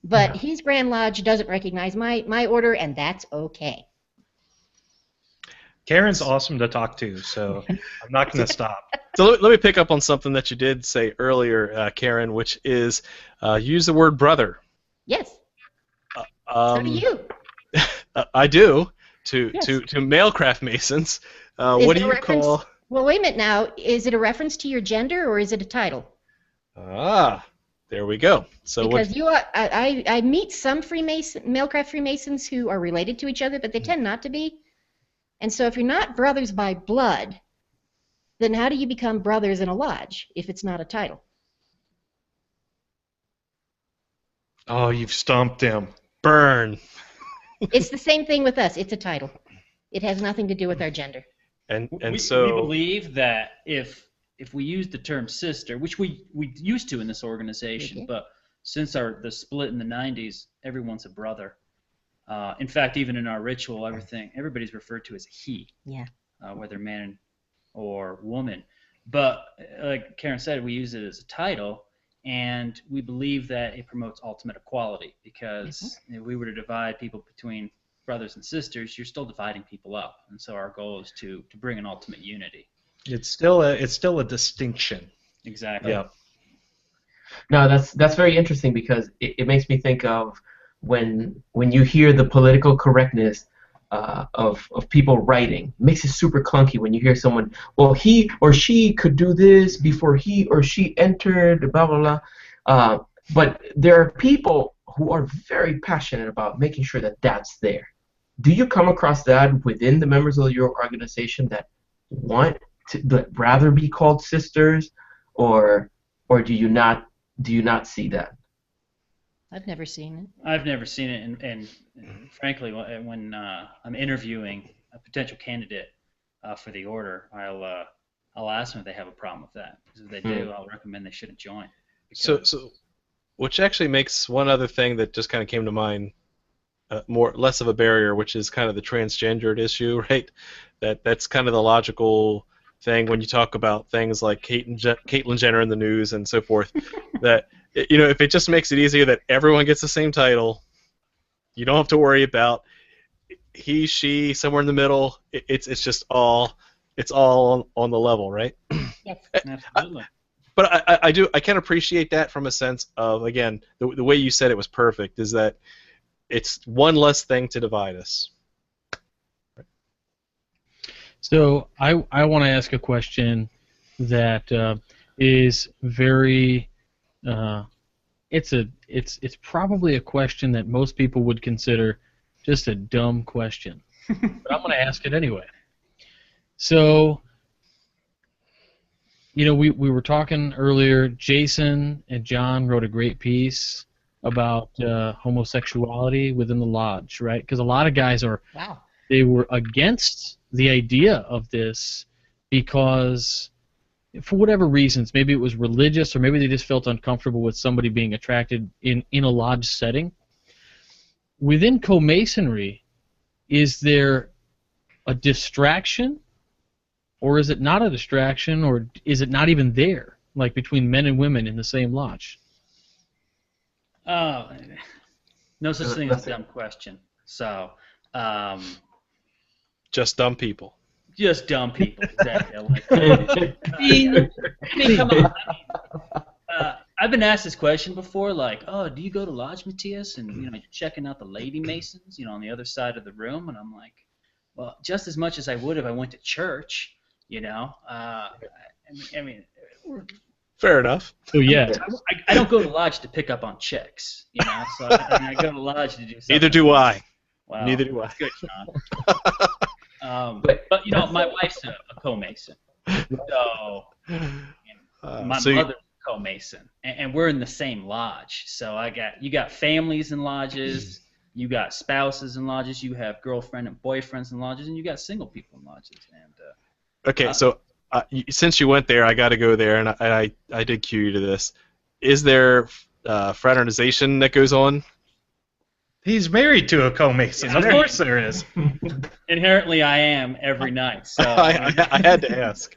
but his Grand Lodge doesn't recognize my order, and that's okay. Karen's awesome to talk to, so I'm not going to stop. So let me pick up on something that you did say earlier, Karen, which is use the word brother. Yes. So do you. I do. Yes. To male craft masons. What do you call? Well, wait a minute now. Is it a reference to your gender or is it a title? Ah, there we go. So because I meet some male craft Freemasons who are related to each other, but they tend not to be. And so if you're not brothers by blood, then how do you become brothers in a lodge if it's not a title? Oh, you've stumped him. Burn. It's the same thing with us. It's a title. It has nothing to do with our gender. And we so believe that if we use the term sister, which we used to in this organization, but since the split in the 90s, everyone's a brother. In fact, even in our ritual, everybody's referred to as a he. Yeah. Whether man or woman. But like Karen said, we use it as a title, and we believe that it promotes ultimate equality, because if we were to divide people between brothers and sisters, you're still dividing people up. And so our goal is to bring an ultimate unity. It's still a distinction. Exactly. Yeah. No, that's very interesting, because it makes me think of when you hear the political correctness of people writing. It makes it super clunky when you hear someone, well, he or she could do this before he or she entered, blah, blah, blah. But there are people who are very passionate about making sure that that's there. Do you come across that within the members of your organization that want to rather be called sisters, or do you not see that? I've never seen it. I've never seen it, and frankly, when I'm interviewing a potential candidate for the order, I'll ask them if they have a problem with that. Because if they do, I'll recommend they shouldn't join. So which actually makes one other thing that just kind of came to mind less of a barrier, which is kind of the transgendered issue, right? That's kind of the logical thing when you talk about things like Caitlyn Jenner in the news and so forth. That, you know, if it just makes it easier that everyone gets the same title, you don't have to worry about he, she, somewhere in the middle. It's just all on the level, right? Yes. Absolutely. But I can appreciate that from a sense of, again, the way you said it was perfect, is that it's one less thing to divide us. So I want to ask a question that is very it's probably a question that most people would consider just a dumb question, but I'm going to ask it anyway. So, you know, we were talking earlier. Jason and John wrote a great piece about homosexuality within the lodge, right? Because a lot of guys they were against the idea of this because, for whatever reasons, maybe it was religious, or maybe they just felt uncomfortable with somebody being attracted in a lodge setting. Within Co-Masonry, is there a distraction, or is it not a distraction, or is it not even there, like between men and women in the same lodge? No such thing as a dumb question. So, just dumb people. Just dumb people, exactly. I mean, come on. I've been asked this question before, like, oh, do you go to lodge, Matias? And, you know, you're checking out the lady Masons, you know, on the other side of the room. And I'm like, well, just as much as I would if I went to church, you know. I mean, fair enough. So, yeah. I don't go to lodge to pick up on chicks, you know. So I go to lodge to do something. Neither do I. Wow. Neither do I. Good, Sean. But you know, my wife's a co-mason, so my so mother's a co-mason, and we're in the same lodge. So you got families in lodges, you got spouses in lodges, you have girlfriend and boyfriends in lodges, and you got single people in lodges. And okay, so since you went there, I got to go there, and I did cue you to this. Is there fraternization that goes on? He's married to a co-mason. Of course there is. Inherently, I am every night. So I had to ask.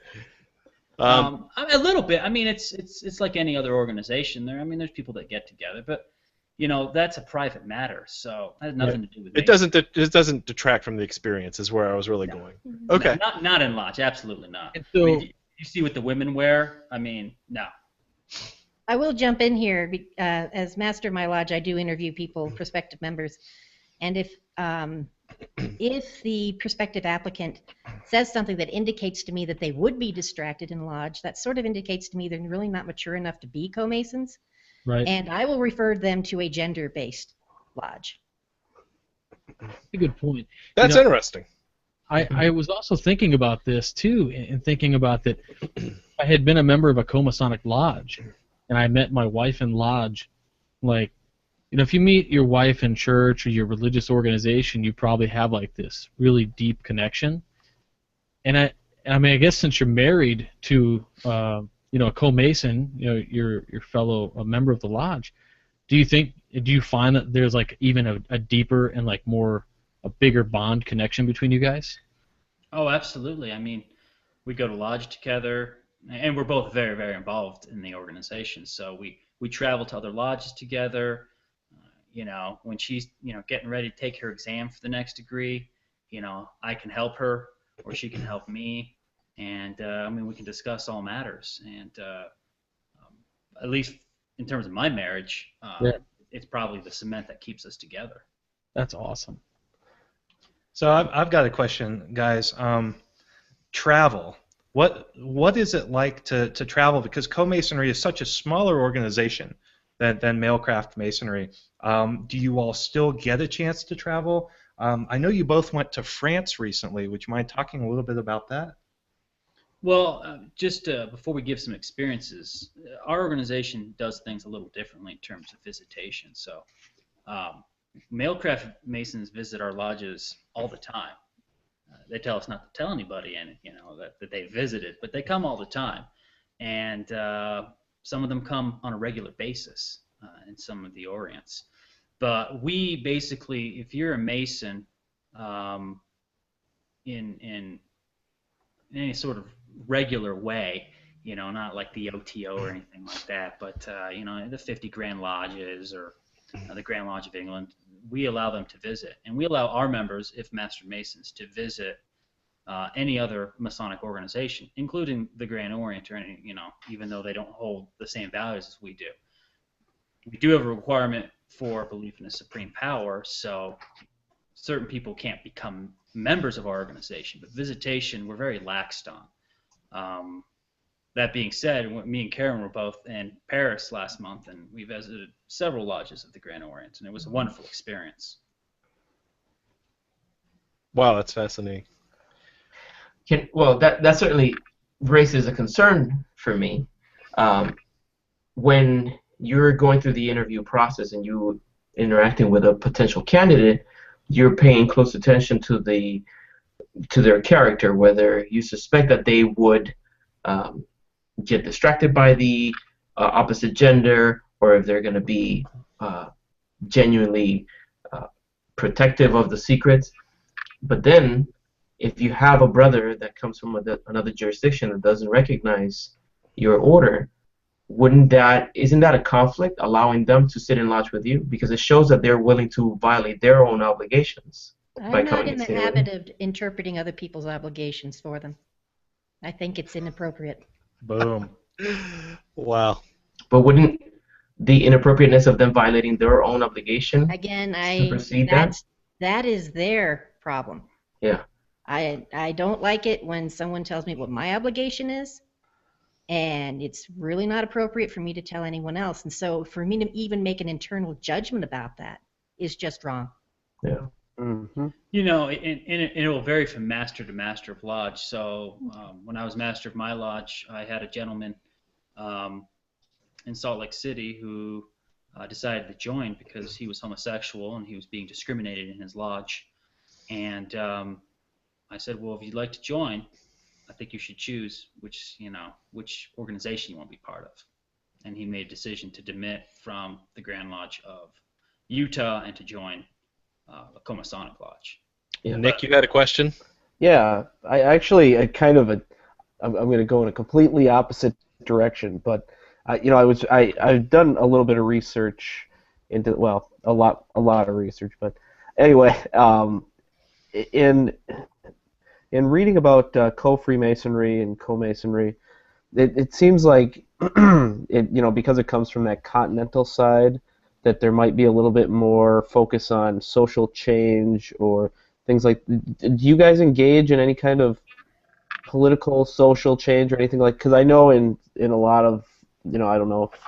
A little bit. I mean, it's like any other organization. There's people that get together, but you know, that's a private matter, so that has nothing to do with me. It doesn't detract from the experience, is where I was really going. Okay. Not in lodge, absolutely not. So, you see what the women wear? I mean, no. I will jump in here. As master of my lodge, I do interview people, prospective members, and if the prospective applicant says something that indicates to me that they would be distracted in lodge, that sort of indicates to me they're really not mature enough to be co-masons. right. And I will refer them to a gender-based lodge. A good point. That's interesting. I was also thinking about this too, and thinking about that. I had been a member of a Co-Masonic lodge, and I met my wife in lodge. Like, you know, if you meet your wife in church or your religious organization, you probably have like this really deep connection. And I mean, I guess since you're married to a co-mason, you know, your fellow a member of the lodge, do you find that there's like even a deeper and like a bigger bond connection between you guys? Oh, absolutely. I mean, we go to lodge together, and we're both very, very involved in the organization. So we travel to other lodges together. You know, when she's getting ready to take her exam for the next degree, you know, I can help her or she can help me, and I mean, we can discuss all matters. And at least in terms of my marriage, it's probably the cement that keeps us together. That's awesome. So I've got a question, guys. Travel. What is it like to travel? Because Co-Masonry is such a smaller organization than Mailcraft Masonry. Do you all still get a chance to travel? I know you both went to France recently. Would you mind talking a little bit about that? Well, just before we give some experiences, our organization does things a little differently in terms of visitation. So Mailcraft Masons visit our lodges all the time. They tell us not to tell anybody, and that they visited, but they come all the time, and some of them come on a regular basis in some of the Orients. But we basically, if you're a Mason, in any sort of regular way, not like the OTO or anything like that, but the 50 Grand Lodges or the Grand Lodge of England, we allow them to visit, and we allow our members, if Master Masons, to visit any other Masonic organization, including the Grand Orient, or any, even though they don't hold the same values as we do. We do have a requirement for belief in a supreme power, so certain people can't become members of our organization, but visitation we're very laxed on. That being said, me and Karen were both in Paris last month, and we visited several lodges of the Grand Orient, and it was a wonderful experience. Wow, that's fascinating. Well, that certainly raises a concern for me. When you're going through the interview process and you interacting with a potential candidate, you're paying close attention to their character, whether you suspect that they would get distracted by the opposite gender, or if they're going to be genuinely protective of the secrets. But then, if you have a brother that comes from another jurisdiction that doesn't recognize your order, isn't that a conflict, allowing them to sit in lodge with you? Because it shows that they're willing to violate their own obligations. I'm not in the habit of interpreting other people's obligations for them. I think it's inappropriate. Boom. Wow. But wouldn't the inappropriateness of them violating their own obligation again, supersede that? That is their problem. Yeah. I don't like it when someone tells me what my obligation is, and it's really not appropriate for me to tell anyone else. And so for me to even make an internal judgment about that is just wrong. Yeah. Mm-hmm. You know, and it will vary from master to master of lodge. So when I was master of my lodge, I had a gentleman in Salt Lake City who decided to join because he was homosexual and he was being discriminated in his lodge. And I said, well, if you'd like to join, I think you should choose which organization you want to be part of. And he made a decision to demit from the Grand Lodge of Utah and to join the Co-Masonic Lodge. Yeah. Nick, you had a question? Yeah, I'm going to go in a completely opposite direction, but I've done a little bit of research into, well, a lot of research, but anyway, in reading about co-Freemasonry and co-Masonry, it seems like because it comes from that continental side, that there might be a little bit more focus on social change or things like. Do you guys engage in any kind of political, social change or anything like? Because I know in a lot of, I don't know if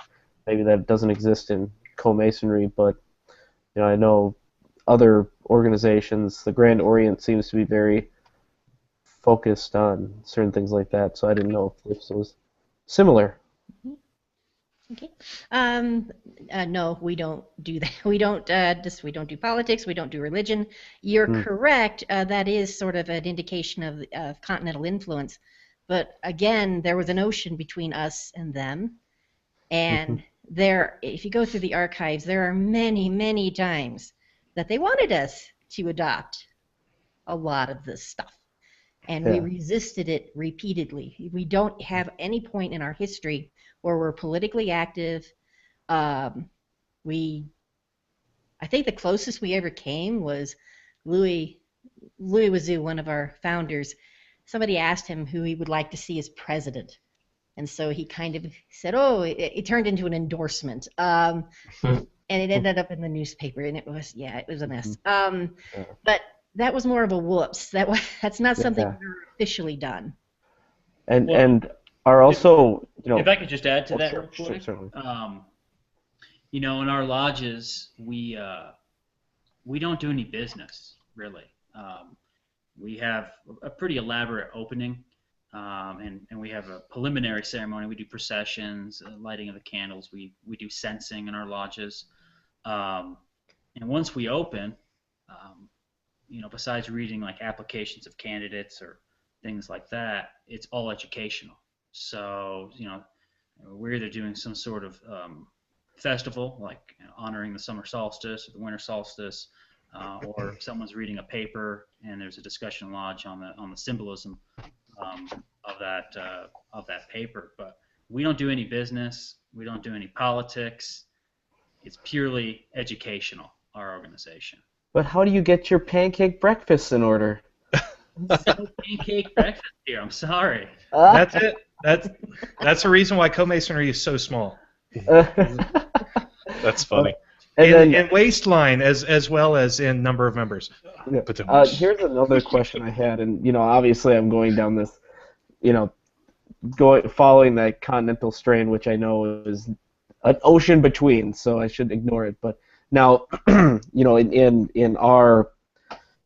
maybe that doesn't exist in co-Masonry, but I know other organizations, the Grand Orient seems to be very focused on certain things like that. So I didn't know if this was similar. Okay. No, we don't do that. We don't do politics. We don't do religion. You're correct. That is sort of an indication of continental influence. But again, there was an ocean between us and them, and if you go through the archives, there are many, many times that they wanted us to adopt a lot of this stuff, and we resisted it repeatedly. We don't have any point in our history where we're politically active. I think the closest we ever came was Louis Wazoo, one of our founders. Somebody asked him who he would like to see as president, and so he kind of said, "Oh," it turned into an endorsement, and it ended up in the newspaper, and it was a mess. But that was more of a whoops. That's not something we've officially done. And are also, if I could just add to that real quick. Certainly. In our lodges, we don't do any business really. We have a pretty elaborate opening, and we have a preliminary ceremony. We do processions, lighting of the candles. We do censing in our lodges, and once we open, besides reading like applications of candidates or things like that, it's all educational. So, we're either doing some sort of festival, like honoring the summer solstice or the winter solstice, or someone's reading a paper and there's a discussion lodge on the symbolism of that paper. But we don't do any business. We don't do any politics. It's purely educational, our organization. But how do you get your pancake breakfasts in order? No pancake breakfast here. I'm sorry. That's it. That's the reason why Co-Masonry is so small. That's funny. In waistline as well as in number of members. Here's another question I had, and obviously I'm going down this, following that continental strain, which I know is an ocean between, so I should ignore it. But now, in our,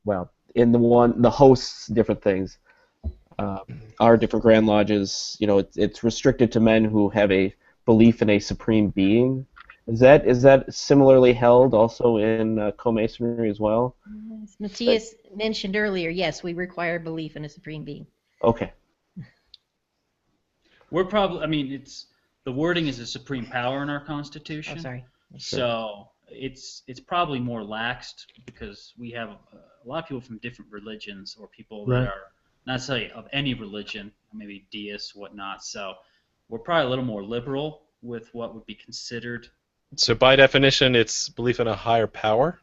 well, in the hosts, different things. Our different Grand Lodges, it's restricted to men who have a belief in a supreme being. Is that similarly held also in Co-Masonry as well? As Matias mentioned earlier, yes, we require belief in a supreme being. Okay. We're probably, it's the wording is a supreme power in our Constitution. Oh, sorry. So it's probably more laxed because we have a lot of people from different religions or people that are not necessarily of any religion, maybe deists, whatnot. So we're probably a little more liberal with what would be considered. So by definition, it's belief in a higher power?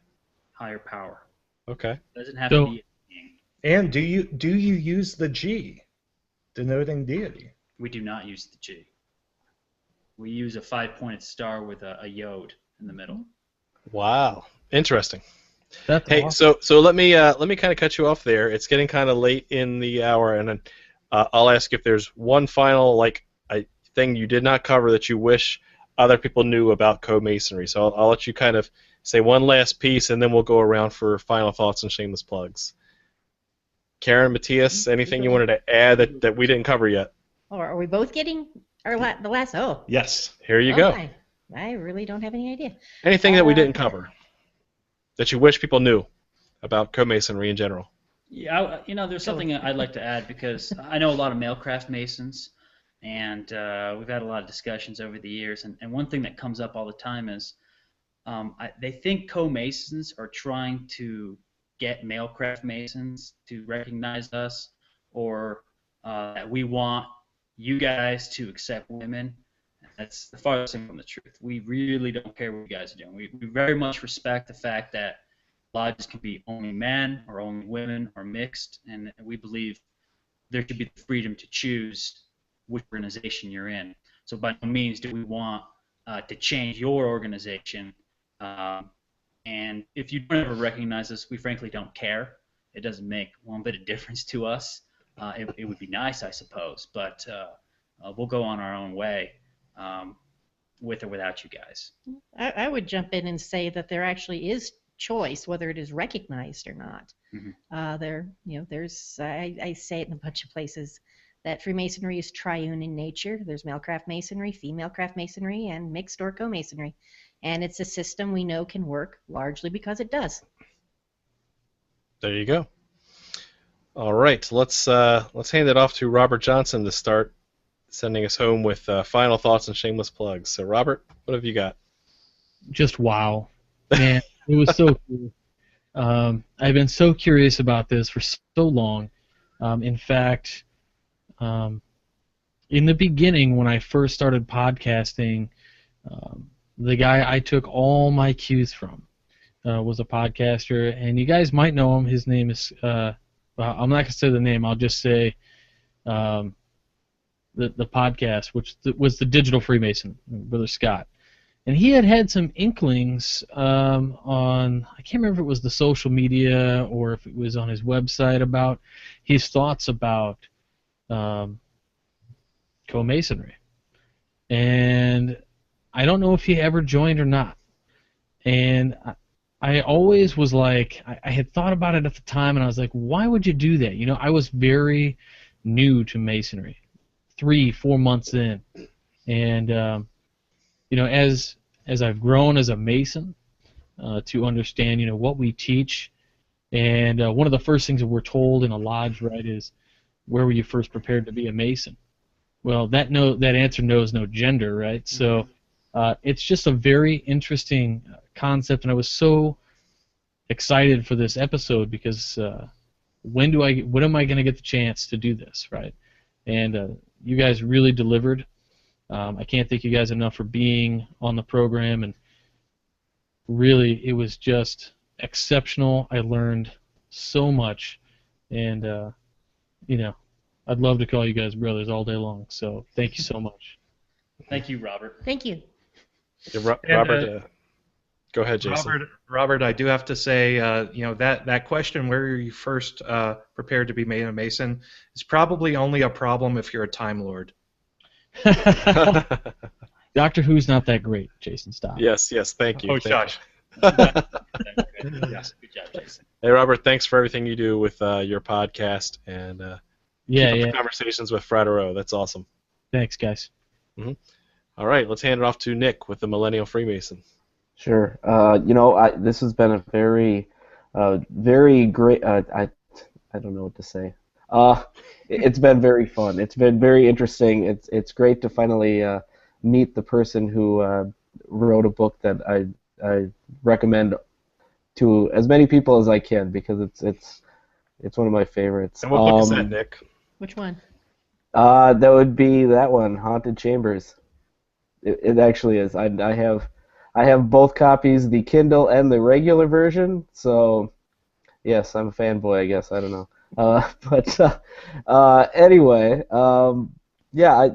Higher power. Okay. Doesn't have to be a being. And do you use the G, denoting deity? We do not use the G. We use a 5-pointed star with a yod in the middle. Wow. Interesting. That's hey, awesome. so let me kind of cut you off there. It's getting kind of late in the hour, and I'll ask if there's one final thing you did not cover that you wish other people knew about Co-Masonry. So I'll let you kind of say one last piece, and then we'll go around for final thoughts and shameless plugs. Karen, Matias, anything you wanted to add that we didn't cover yet? Or are we both getting the last? Oh. Yes. Here you go. I really don't have any idea. Anything that we didn't cover that you wish people knew about Co-Masonry in general? Yeah, there's something I'd like to add, because I know a lot of mailcraft Masons, and we've had a lot of discussions over the years, and one thing that comes up all the time is they think Co-Masons are trying to get mailcraft Masons to recognize us, or that we want you guys to accept women. That's the farthest thing from the truth. We really don't care what you guys are doing. We very much respect the fact that lodges can be only men or only women or mixed, and we believe there should be the freedom to choose which organization you're in. So by no means do we want to change your organization. And if you don't ever recognize us, we frankly don't care. It doesn't make one bit of difference to us. It would be nice, I suppose, but we'll go on our own way with or without you guys. I would jump in and say that there actually is choice, whether it is recognized or not. Mm-hmm. There's I say it in a bunch of places that Freemasonry is triune in nature. There's male craft masonry, female craft masonry, and mixed or co-masonry. And it's a system we know can work largely because it does. There you go. All right, let's hand it off to Robert Johnson to start sending us home with final thoughts and shameless plugs. So, Robert, what have you got? Just wow, man! It was so cool. I've been so curious about this for so long. In fact, in the beginning, when I first started podcasting, the guy I took all my cues from was a podcaster, and you guys might know him. His name is, I'm not going to say the name, I'll just say the podcast, which was the Digital Freemason, Brother Scott. And he had some inklings on, I can't remember if it was the social media or if it was on his website, about his thoughts about Co-Masonry. And I don't know if he ever joined or not. And I always was like, I had thought about it at the time, and I was like, why would you do that? I was very new to Masonry, 3-4 months in. And, as I've grown as a Mason, to understand, what we teach, and one of the first things that we're told in a lodge, right, is, where were you first prepared to be a Mason? Well, that answer knows no gender, right? So it's just a very interesting concept, and I was so excited for this episode because when am I going to get the chance to do this, right? And you guys really delivered. I can't thank you guys enough for being on the program, and really, it was just exceptional. I learned so much, and I'd love to call you guys brothers all day long. So thank you so much. Thank you, Robert. Thank you. Yeah, Robert, go ahead, Jason. Robert, I do have to say, that question, where are you first prepared to be made a Mason, is probably only a problem if you're a Time Lord. Doctor Who's not that great, Jason. Stop. Yes, thank you. Oh, Josh. Yes, good job, Jason. Hey, Robert, thanks for everything you do with your podcast and keep up the conversations with Fratero. That's awesome. Thanks, guys. Mm-hmm. All right, let's hand it off to Nick with the Millennial Freemason. Sure. This has been a very, very great. I don't know what to say. It's been very fun. It's been very interesting. It's great to finally meet the person who wrote a book that I recommend to as many people as I can, because it's one of my favorites. And what book is that, Nick? Which one? That would be that one, Haunted Chambers. It actually is. I have both copies, the Kindle and the regular version. So, yes, I'm a fanboy, I guess. I don't know. Anyway,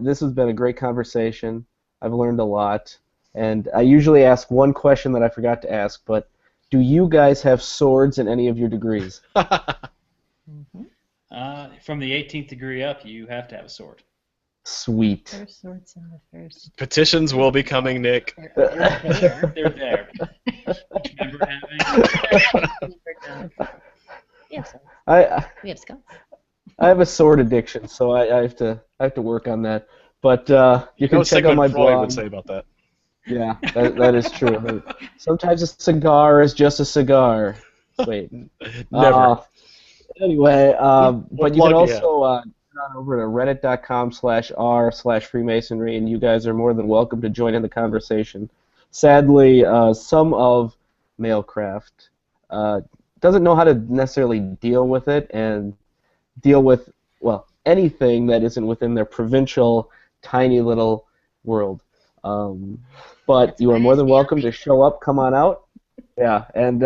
this has been a great conversation. I've learned a lot. And I usually ask one question that I forgot to ask, but do you guys have swords in any of your degrees? Mm-hmm. From the 18th degree up, you have to have a sword. Sweet. First swords in the first. Petitions will be coming, Nick. They're there. remember having. Yes, I we have skulls. I have a sword addiction, so I have to work on that. But you can know what check out Sigmund my Freud blog. would say about that. Yeah, that is true. Sometimes a cigar is just a cigar. Wait. Never. Anyway, What but you can blog do you have? also head on over to reddit.com/r/Freemasonry, and you guys are more than welcome to join in the conversation. Sadly, some of Mailcraft doesn't know how to necessarily deal with it and deal with, well, anything that isn't within their provincial, tiny little world. But That's you are why more I than stay welcome on to show up, come on out. Yeah, and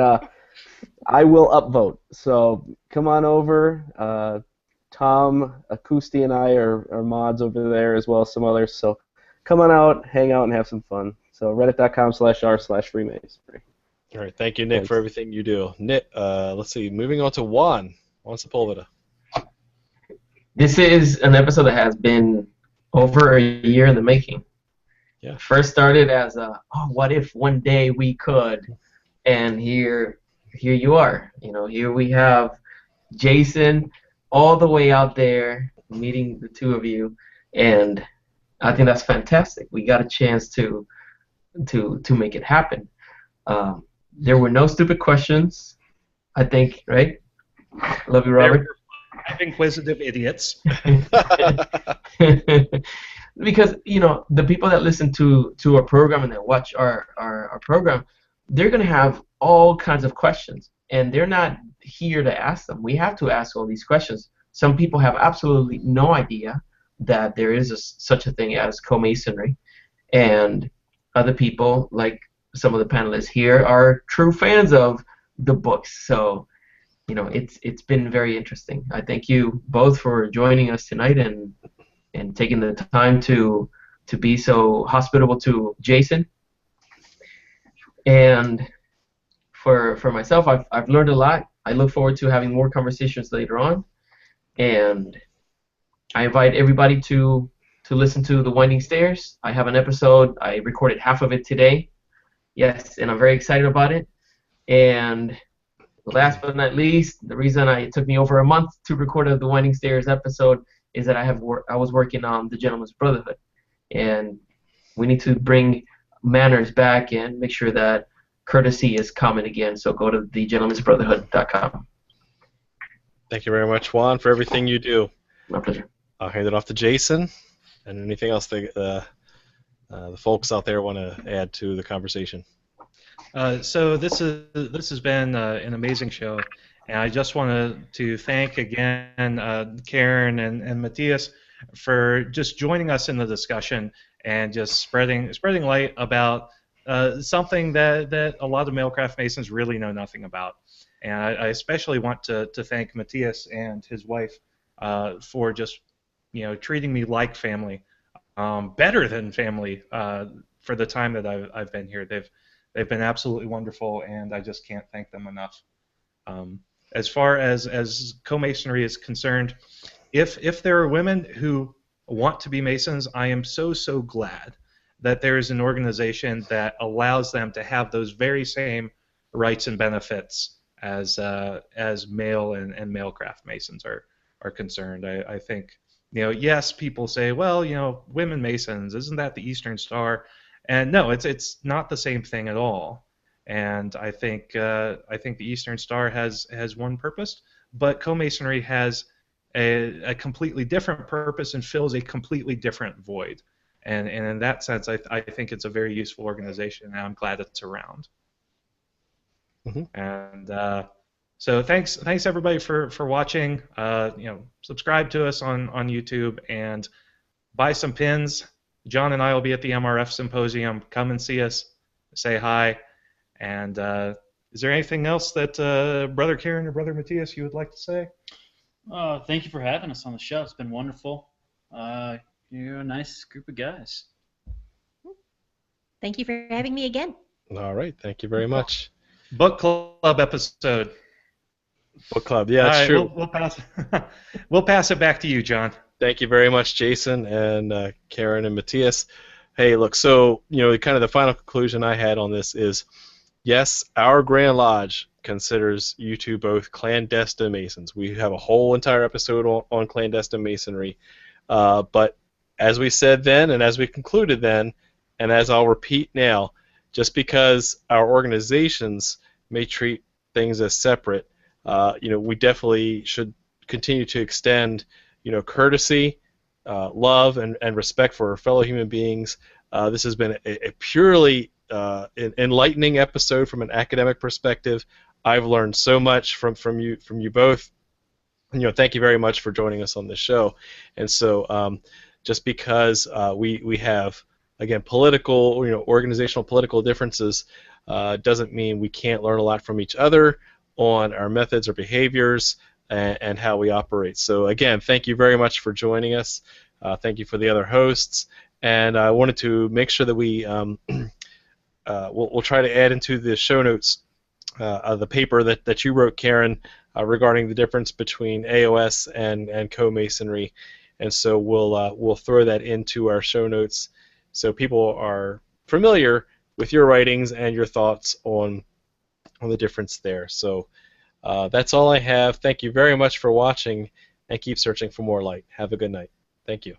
I will upvote. So come on over. Tom, Akusti, and I are mods over there, as well as some others. So come on out, hang out, and have some fun. So reddit.com/r/Freemasonry. All right, thank you, Nick, Thanks. for everything you do. Nick, let's see, moving on to Juan Sepulveda. This is an episode that has been over a year in the making. Yeah. First started as what if one day we could, and here you are. Here we have Jason all the way out there meeting the two of you, and I think that's fantastic. We got a chance to make it happen. There were no stupid questions, I think, right? Love you, Robert. Inquisitive idiots. Because the people that listen to our program and that watch our program, they're going to have all kinds of questions, and they're not here to ask them. We have to ask all these questions. Some people have absolutely no idea that there is such a thing as Co-Masonry, and other people, like some of the panelists here, are true fans of the books. So it's been very interesting. I thank you both for joining us tonight and taking the time to be so hospitable to Jason. And for myself, I've learned a lot. I look forward to having more conversations later on, and I invite everybody to listen to The Winding Stairs. I have an episode. I recorded half of it today. Yes, and I'm very excited about it. And last but not least, the reason it took me over a month to record The Winding Stairs episode is that I was working on the Gentleman's Brotherhood, and we need to bring manners back and make sure that courtesy is common again. So go to thegentleman'sbrotherhood.com. Thank you very much, Juan, for everything you do. My pleasure. I'll hand it off to Jason, and anything else the folks out there want to add to the conversation. So this has been an amazing show, and I just wanted to thank again Karen and Matias for just joining us in the discussion and just spreading light about something that a lot of Mailcraft Masons really know nothing about. And I especially want to thank Matias and his wife for just treating me like family, better than family for the time that I've been here. They've been absolutely wonderful, and I just can't thank them enough. As far as Co-Masonry is concerned, if there are women who want to be Masons, I am so glad that there is an organization that allows them to have those very same rights and benefits as male and Mailcraft Masons are concerned. I think, yes, people say, well, women Masons, isn't that the Eastern Star? And no, it's not the same thing at all. And I think the Eastern Star has one purpose, but Co-Masonry has a completely different purpose and fills a completely different void. And in that sense, I think it's a very useful organization, and I'm glad it's around. Mm-hmm. And so thanks everybody for watching. Subscribe to us on YouTube and buy some pins. John and I will be at the MRF Symposium. Come and see us. Say hi. And is there anything else that Brother Karen or Brother Matias you would like to say? Thank you for having us on the show. It's been wonderful. You're a nice group of guys. Thank you for having me again. All right. Thank you very much. Book club episode. Book club. Yeah, it's true. We'll pass it back to you, John. Thank you very much, Jason and Karen and Matias. Hey, look, so kind of the final conclusion I had on this is yes, our Grand Lodge considers you two both clandestine Masons. We have a whole entire episode on clandestine Masonry. But as we said then, and as we concluded then, and as I'll repeat now, just because our organizations may treat things as separate, we definitely should continue to extend, courtesy, love, and respect for our fellow human beings. This has been a purely enlightening episode from an academic perspective. I've learned so much from you both. Thank you very much for joining us on this show. And so, just because we have, again, political, organizational political differences, doesn't mean we can't learn a lot from each other on our methods or behaviors and how we operate. So again, thank you very much for joining us. Thank you for the other hosts. And I wanted to make sure that we'll try to add into the show notes the paper that you wrote, Karen, regarding the difference between AOS and Co-Masonry. And so we'll throw that into our show notes so people are familiar with your writings and your thoughts on the difference there. So that's all I have. Thank you very much for watching, and keep searching for more light. Have a good night. Thank you.